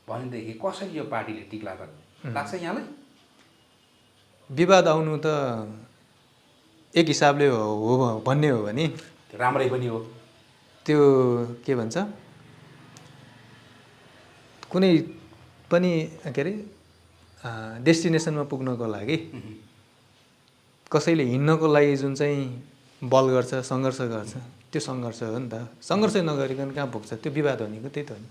भनेदेखि कसरी यो पार्टीले टिक्ला त लाग्छ यहाँलाई? विवाद आउनु त एक हिसाबले हो भन्ने हो भने राम्रै पनि हो। त्यो के भन्छ, कुनै पनि के अरे डेस्टिनेसनमा पुग्नको लागि कसैले हिँड्नको लागि जुन चाहिँ बल गर्छ सङ्घर्ष गर्छ त्यो सङ्घर्ष हो नि त। सङ्घर्ष नगरिकन कहाँ पुग्छ, त्यो विवाद भनेको त्यही त हो नि।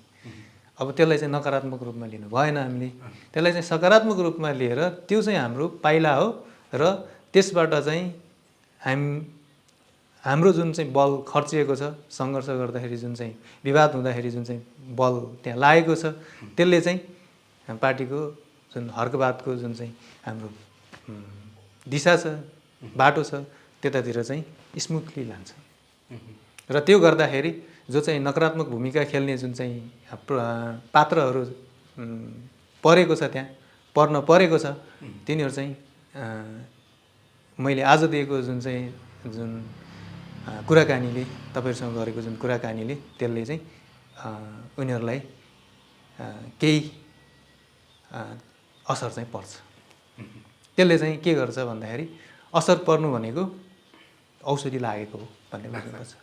अब त्यसलाई चाहिँ नकारात्मक रूपमा लिनु भएन हामीले, त्यसलाई चाहिँ सकारात्मक रूपमा लिएर त्यो चाहिँ हाम्रो पाइला हो र त्यसबाट चाहिँ हाम्रो जुन चाहिँ बल खर्चिएको छ सङ्घर्ष गर्दाखेरि, जुन चाहिँ विवाद हुँदाखेरि जुन चाहिँ बल त्यहाँ लागेको छ, त्यसले चाहिँ पार्टीको जुन हर्कवादको जुन चाहिँ हाम्रो दिशा छ बाटो छ त्यतातिर चाहिँ स्मुथली लान्छ। र त्यो गर्दाखेरि जो चाहिँ नकारात्मक भूमिका खेल्ने जुन चाहिँ पात्रहरू परेको छ त्यहाँ पर्न परेको छ तिनीहरू चाहिँ मैले आज दिएको जुन कुराकानीले तपाईँहरूसँग गरेको जुन कुराकानीले त्यसले चाहिँ उनीहरूलाई केही असर चाहिँ पर्छ। त्यसले चाहिँ के गर्छ भन्दाखेरि असर पर्नु भनेको औषधि लागेको हो भन्ने बुझ्नुपर्छ।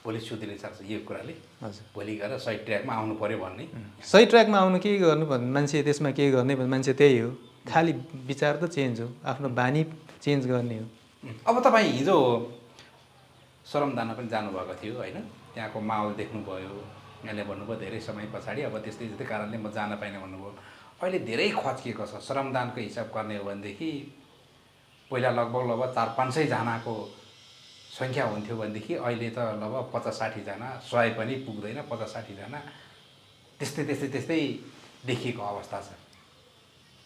भोलि सुधिने सक्छ यो कुराले। हजुर, भोलि गएर सही ट्र्याकमा आउनु पऱ्यो भन्ने। सही ट्र्याकमा आउनु के गर्नु भन्ने मान्छे त्यसमा के गर्ने भन्ने मान्छे त्यही हो, खालि विचार त चेन्ज हो, आफ्नो बानी चेन्ज गर्ने हो। अब तपाईँ हिजो श्रमदानमा पनि जानुभएको थियो होइन, त्यहाँको माहौल देख्नुभयो, यहाँले भन्नुभयो धेरै समय पछाडि अब त्यस्तै कारणले म जान पाइनँ भन्नुभयो। अहिले धेरै खच्किएको छ। श्रमदानको हिसाब गर्ने हो भनेदेखि पहिला लगभग 400-500 जनाको सङ्ख्या हुन्थ्यो भनेदेखि अहिले त लगभग 50-60 जना, 100 पनि पुग्दैन, 50-60 जना त्यस्तै देखिएको अवस्था छ।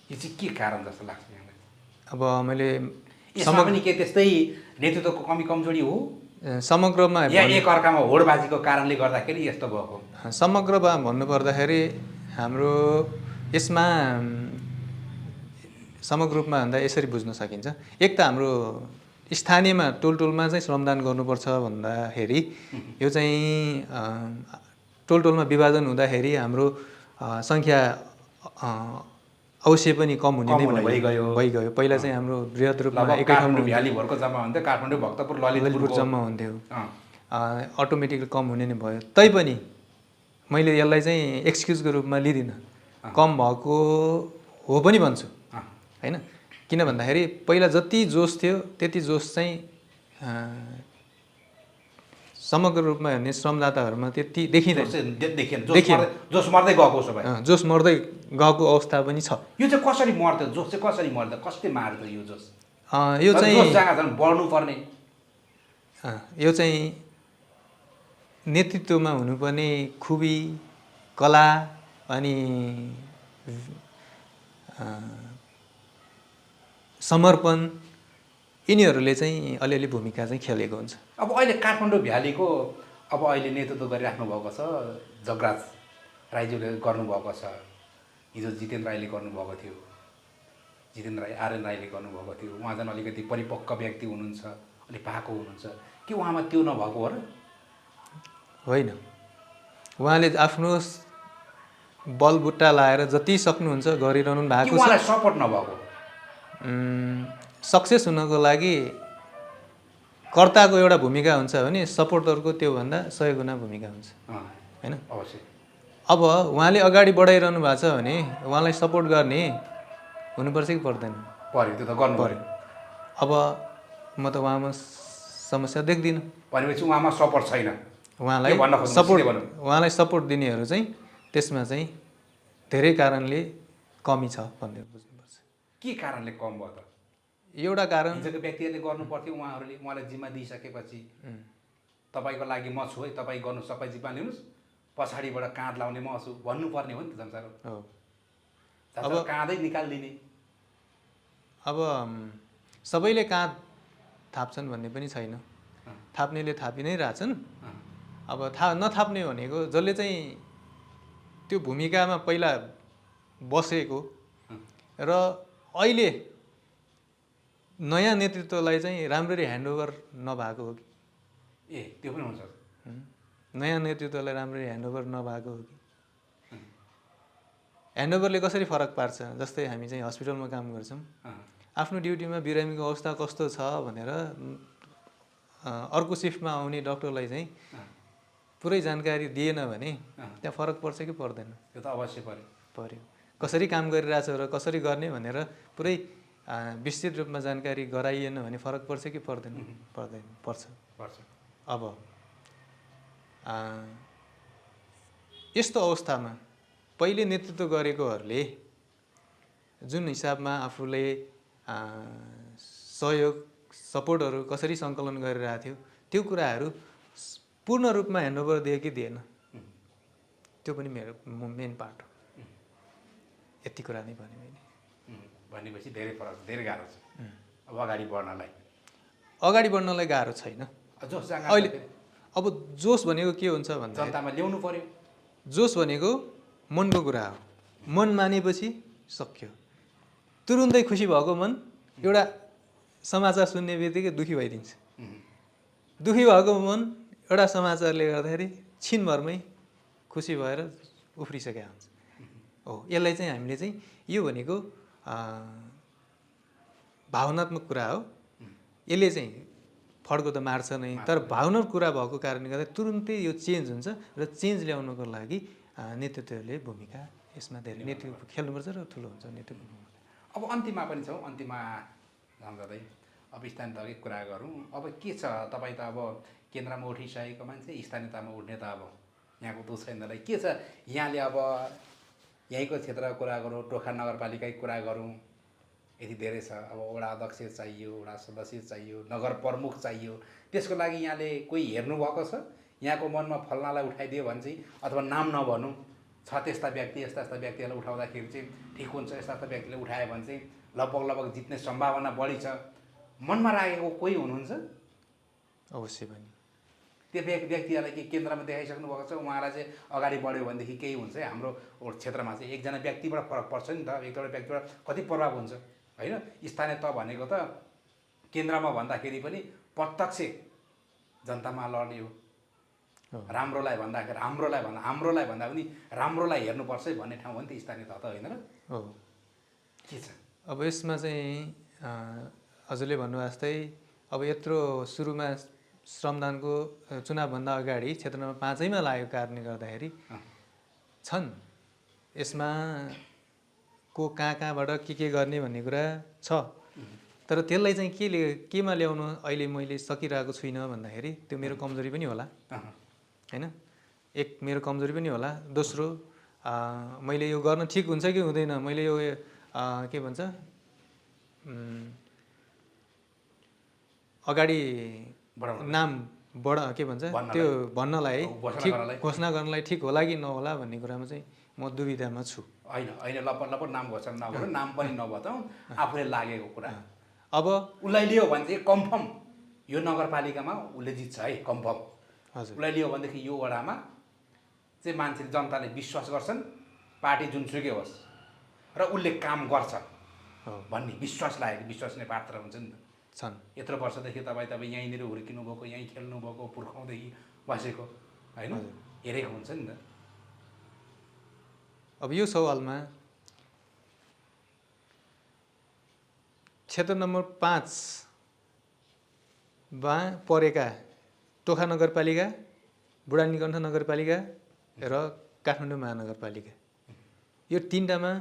यो चाहिँ के कारण जस्तो लाग्छ यहाँलाई? अब मैले यसमा पनि के त्यस्तै नेतृत्वको कमी कमजोरी हो समग्रमा या एकअर्कामा होडबाजीको कारणले गर्दाखेरि यस्तो भएको? समग्रमा भन्नुपर्दाखेरि हाम्रो यसमा समग्र रूपमा भन्दा यसरी बुझ्न सकिन्छ। एक त हाम्रो स्थानीयमा टोलमा चाहिँ श्रमदान गर्नुपर्छ भन्दाखेरि यो चाहिँ टोलमा विभाजन हुँदाखेरि हाम्रो सङ्ख्या अवश्य पनि कम हुने नै भइगयो। पहिला चाहिँ हाम्रो बृहत रूपमा एकै ठाउँमा भ्यालीभरको जम्मा हुन्थ्यो, काठमाडौँ, भक्तपुर, ललितपुर जम्मा हुन्थ्यो, अटोमेटिकली कम हुने नै भयो। तैपनि मैले यसलाई चाहिँ एक्सक्युजको रूपमा लिँदिनँ, कम भएको हो पनि भन्छु होइन। किन भन्दाखेरि पहिला जति जोस थियो त्यति जोस चाहिँ समग्र रूपमा हेर्ने श्रमदाताहरूमा त्यति देखिँदैन, जोस मर्दै गएको छ भाइ, जोस मर्दै गएको अवस्था पनि छ। यो चाहिँ कसरी मर्यो? जोस चाहिँ कसरी मर्दा, कसले मार्छ यो जोस? यो चाहिँ बढ्नु पर्ने, यो चाहिँ नेतृत्वमा हुनुपर्ने खुबी, कला अनि समर्पण, यिनीहरूले चाहिँ अलिअलि भूमिका चाहिँ खेलेको हुन्छ। अब अहिले काठमाडौँ भ्यालीको अब अहिले नेतृत्व गरिराख्नु भएको छ जगराज राईज्यूले गर्नुभएको छ, हिजो जितेन्द्र राईले गर्नुभएको थियो, जितेन्द्र राई आर्यन राईले गर्नुभएको थियो। उहाँ चाहिँ अलिकति परिपक्व व्यक्ति हुनुहुन्छ, अलिक पाएको हुनुहुन्छ, के उहाँमा त्यो नभएको हो र? होइन, उहाँले आफ्नो बलबुट्टा लाएर जति सक्नुहुन्छ गरिरहनु भएको छ। उहाँलाई सपोर्ट नभएको? सक्सेस हुनको लागि कर्ताको एउटा भूमिका हुन्छ भने सपोर्टरको त्योभन्दा 100 गुणा भूमिका हुन्छ होइन। अवश्य। अब उहाँले अगाडि बढाइरहनु भएको छ भने उहाँलाई सपोर्ट गर्ने हुनुपर्छ कि पर्दैन? पर्यो, त्यो त गर्नु पर्यो। अब म त उहाँमा समस्या देख्दिनँ। भनेपछि उहाँमा सपोर्ट छैन, उहाँलाई सपोर्ट दिनेहरू चाहिँ त्यसमा चाहिँ धेरै कारणले कमी छ भन्ने बुझ्नुपर्छ। के कारणले कम भयो त? एउटा कारण हिजोको व्यक्तिहरूले गर्नु पर्थ्यो, उहाँलाई जिम्मा दिइसकेपछि तपाईँको लागि म छु है, तपाईँ गर्नु, सबै जिम्मा लिनुहोस्, पछाडिबाट काँध लाउने म छु भन्नुपर्ने हो नि त संसार हो। अब काँधै निकालिदिने। अब सबैले काँध थाप्छन् भन्ने पनि छैन, थाप्नेले थापि नै रहेछन्। अब नथाप्ने भनेको जसले चाहिँ त्यो भूमिकामा पहिला बसेको र अहिले नयाँ नेतृत्वलाई चाहिँ राम्ररी ह्यान्डओभर नभएको हो कि? त्यो पनि हुन्छ। नयाँ नेतृत्वलाई राम्ररी ह्यान्डओभर नभएको हो कि? ह्यान्डओभरले कसरी फरक पार्छ? जस्तै हामी चाहिँ हस्पिटलमा काम गर्छौँ, आफ्नो ड्युटीमा बिरामीको अवस्था कस्तो छ भनेर अर्को सिफ्टमा आउने डक्टरलाई चाहिँ पुरै जानकारी दिएन भने त्यहाँ फरक पर्छ कि पर्दैन? त्यो त अवश्य पर्यो। कसरी काम गरिरहेछ र कसरी गर्ने भनेर पुरै विस्तृत रूपमा जानकारी गराइएन भने फरक पर्छ कि पर्दैन? पर्छ। अब यस्तो अवस्थामा पहिले नेतृत्व गरेकोहरूले जुन हिसाबमा आफूले सहयोग सपोर्टहरू कसरी सङ्कलन गरिरहेको थियो त्यो कुराहरू पूर्ण रूपमा ह्यान्डओभर दियो कि दिएन, त्यो पनि मेरो मेन पार्ट हो। यति कुरा नै भने मैले। भनेपछि धेरै फरक, धेरै गाह्रो छ अब अगाडि बढ्नलाई गाह्रो छैन जोस अहिले। अब जोस भनेको के हुन्छ भन्दा जनतामा ल्याउनु पर्यो। जोस भनेको मनको कुरा हो। मन मानेपछि सक्यो। तुरुन्तै खुसी भएको मन एउटा समाचार सुन्ने बित्तिकै दुःखी भइदिन्छ। दुःखी भएको मन एउटा समाचारले गर्दाखेरि छिनभरमै खुसी भएर उफ्रिसकेको हुन्छ। हो, यसलाई चाहिँ हामीले चाहिँ यो भनेको भावनात्मक कुरा हो। यसले चाहिँ फड्को त मार्छ नै, तर भावनात्मक कुरा भएको कारणले गर्दा तुरुन्तै यो चेन्ज हुन्छ र चेन्ज ल्याउनको लागि नेतृत्वले भूमिका यसमा धेरै नेतृत्व खेल्नुपर्छ र ठुलो हुन्छ नेतृत्व। अब अन्तिममा पनि छौँ, अन्तिममा जाँदै अब स्थानीय तहकै कुरा गरौँ। अब के छ, तपाईँ त अब केन्द्रमा उठिसकेको मान्छे, स्थानीय तहमा उठ्ने त अब यहाँको दोष छैनलाई के छ। यहाँले अब यहीँको क्षेत्रको कुरा गरौँ, टोखा नगरपालिकाकै कुरा गरौँ, यति धेरै छ। अब वडा अध्यक्ष चाहियो, वडा सदस्य चाहियो, नगर प्रमुख चाहियो। त्यसको लागि यहाँले कोही हेर्नुभएको छ? यहाँको मनमा फल्नालाई उठाइदियो भने चाहिँ, अथवा नाम नभनौँ, छ त्यस्ता व्यक्ति, यस्ता यस्ता व्यक्तिहरूलाई उठाउँदाखेरि चाहिँ ठिक हुन्छ, यस्ता यस्ता व्यक्तिले उठायो भने चाहिँ लगभग जित्ने सम्भावना बढी छ, मनमा राखेको कोही हुनुहुन्छ? अवश्य पनि त्यो व्यक्तिहरूलाई के केन्द्रमा देखाइसक्नु भएको छ? उहाँलाई चाहिँ अगाडि बढ्यो भनेदेखि केही हुन्छ है। हाम्रो क्षेत्रमा चाहिँ एकजना व्यक्तिबाट फरक पर्छ नि त, एकजना व्यक्तिबाट कति प्रभाव हुन्छ होइन। स्थानीय तह भनेको त केन्द्रमा भन्दाखेरि पनि प्रत्यक्ष जनतामा लड्ने हो। हाम्रोलाई भन्दा पनि राम्रोलाई हेर्नुपर्छ भन्ने ठाउँ हो नि त स्थानीय तह त, होइन र? हो। के छ अब यसमा चाहिँ हजुरले भन्नुभयो जस्तै अब यत्रो सुरुमा श्रमदानको चुनावभन्दा अगाडि क्षेत्र नम्बर 5मा लागेको कारणले गर्दाखेरि छन् यसमा को कहाँबाट के गर्ने भन्ने कुरा छ। तर त्यसलाई चाहिँ केमा ल्याउनु अहिले मैले सकिरहेको छुइनँ भन्दाखेरि त्यो मेरो कमजोरी पनि होला होइन। एक मेरो कमजोरी पनि होला। दोस्रो मैले यो गर्न ठिक हुन्छ कि हुँदैन, मैले यो के भन्छ अगाडि नाम के भन्छ त्यो भन्नलाई ठिक घोषणा गर्नलाई ठिक होला कि नहोला भन्ने कुरामा चाहिँ म दुविधामा छु। होइन लपट नाम घोषणा नगरौँ, नाम पनि नबताउँ, आफूले लागेको कुरा। अब उसलाई लियो भने चाहिँ कन्फर्म यो नगरपालिकामा उसले जित्छ है, कन्फर्म। हजुर, उसलाई लियो भनेदेखि यो वडामा चाहिँ मान्छेले, जनताले विश्वास गर्छन्, पार्टी जुनसुकै होस् र उसले काम गर्छ भन्ने विश्वास लागेको, विश्वसनीय पात्र हुन्छ नि त। छन्। यत्रो वर्षदेखि तपाईँ यहीँनिर हुर्किनु भएको, यहीँ खेल्नु भएको, पुर्खाउँदेखि बसेको होइन, हेरेको हुन्छ नि त। अब यो सवालमा क्षेत्र नम्बर 5मा परेका टोखा नगरपालिका, बुढानीकण्ठ नगरपालिका र काठमाडौँ महानगरपालिका, यो तीनटामा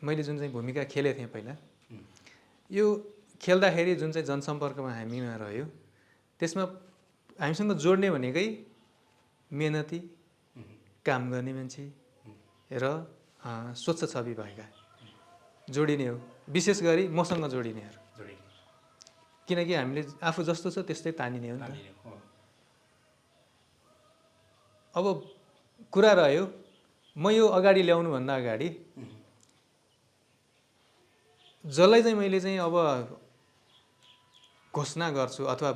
मैले जुन चाहिँ भूमिका खेलेको थिएँ पहिला, यो खेल्दाखेरि जुन चाहिँ जनसम्पर्कमा हामीमा रह्यो त्यसमा हामीसँग जोड्ने भनेकै मेहनती, काम गर्ने मान्छे र स्वच्छ छवि भएका जोडिने हो। विशेष गरी मसँग जोडिनेहरू, किनकि हामीले आफू जस्तो छ त्यस्तै तानिने हो नि त। अब कुरा रह्यो म यो अगाडि ल्याउनुभन्दा अगाडि जसलाई चाहिँ मैले चाहिँ अब घोषणा गर्छु अथवा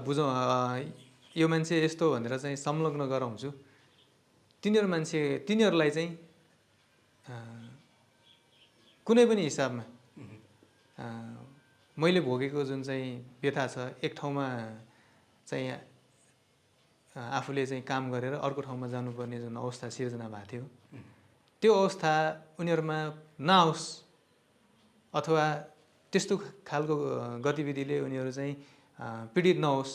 यो मान्छे यस्तो भनेर चाहिँ संलग्न गराउँछु, तिनीहरूलाई चाहिँ कुनै पनि हिसाबमा मैले भोगेको जुन चाहिँ व्यथा छ, एक ठाउँमा चाहिँ आफूले चाहिँ काम गरेर अर्को ठाउँमा जानुपर्ने जुन अवस्था सिर्जना भएको थियो, त्यो अवस्था उनीहरूमा नआओस् अथवा त्यस्तो खालको गतिविधिले उनीहरू चाहिँ पीडित नहोस्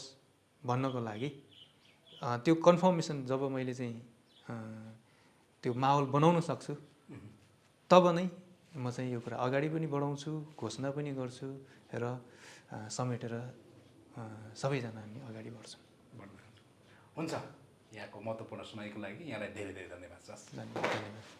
भन्नको लागि त्यो कन्फर्मेसन जब मैले चाहिँ त्यो माहौल बनाउन सक्छु तब नै म चाहिँ यो कुरा अगाडि पनि बढाउँछु, घोषणा पनि गर्छु र समेटेर सबैजना हामी अगाडि बढ्छौँ। हुन्छ, यहाँको महत्त्वपूर्ण समयको लागि यहाँलाई धेरै धेरै धन्यवाद छ। धन्यवाद।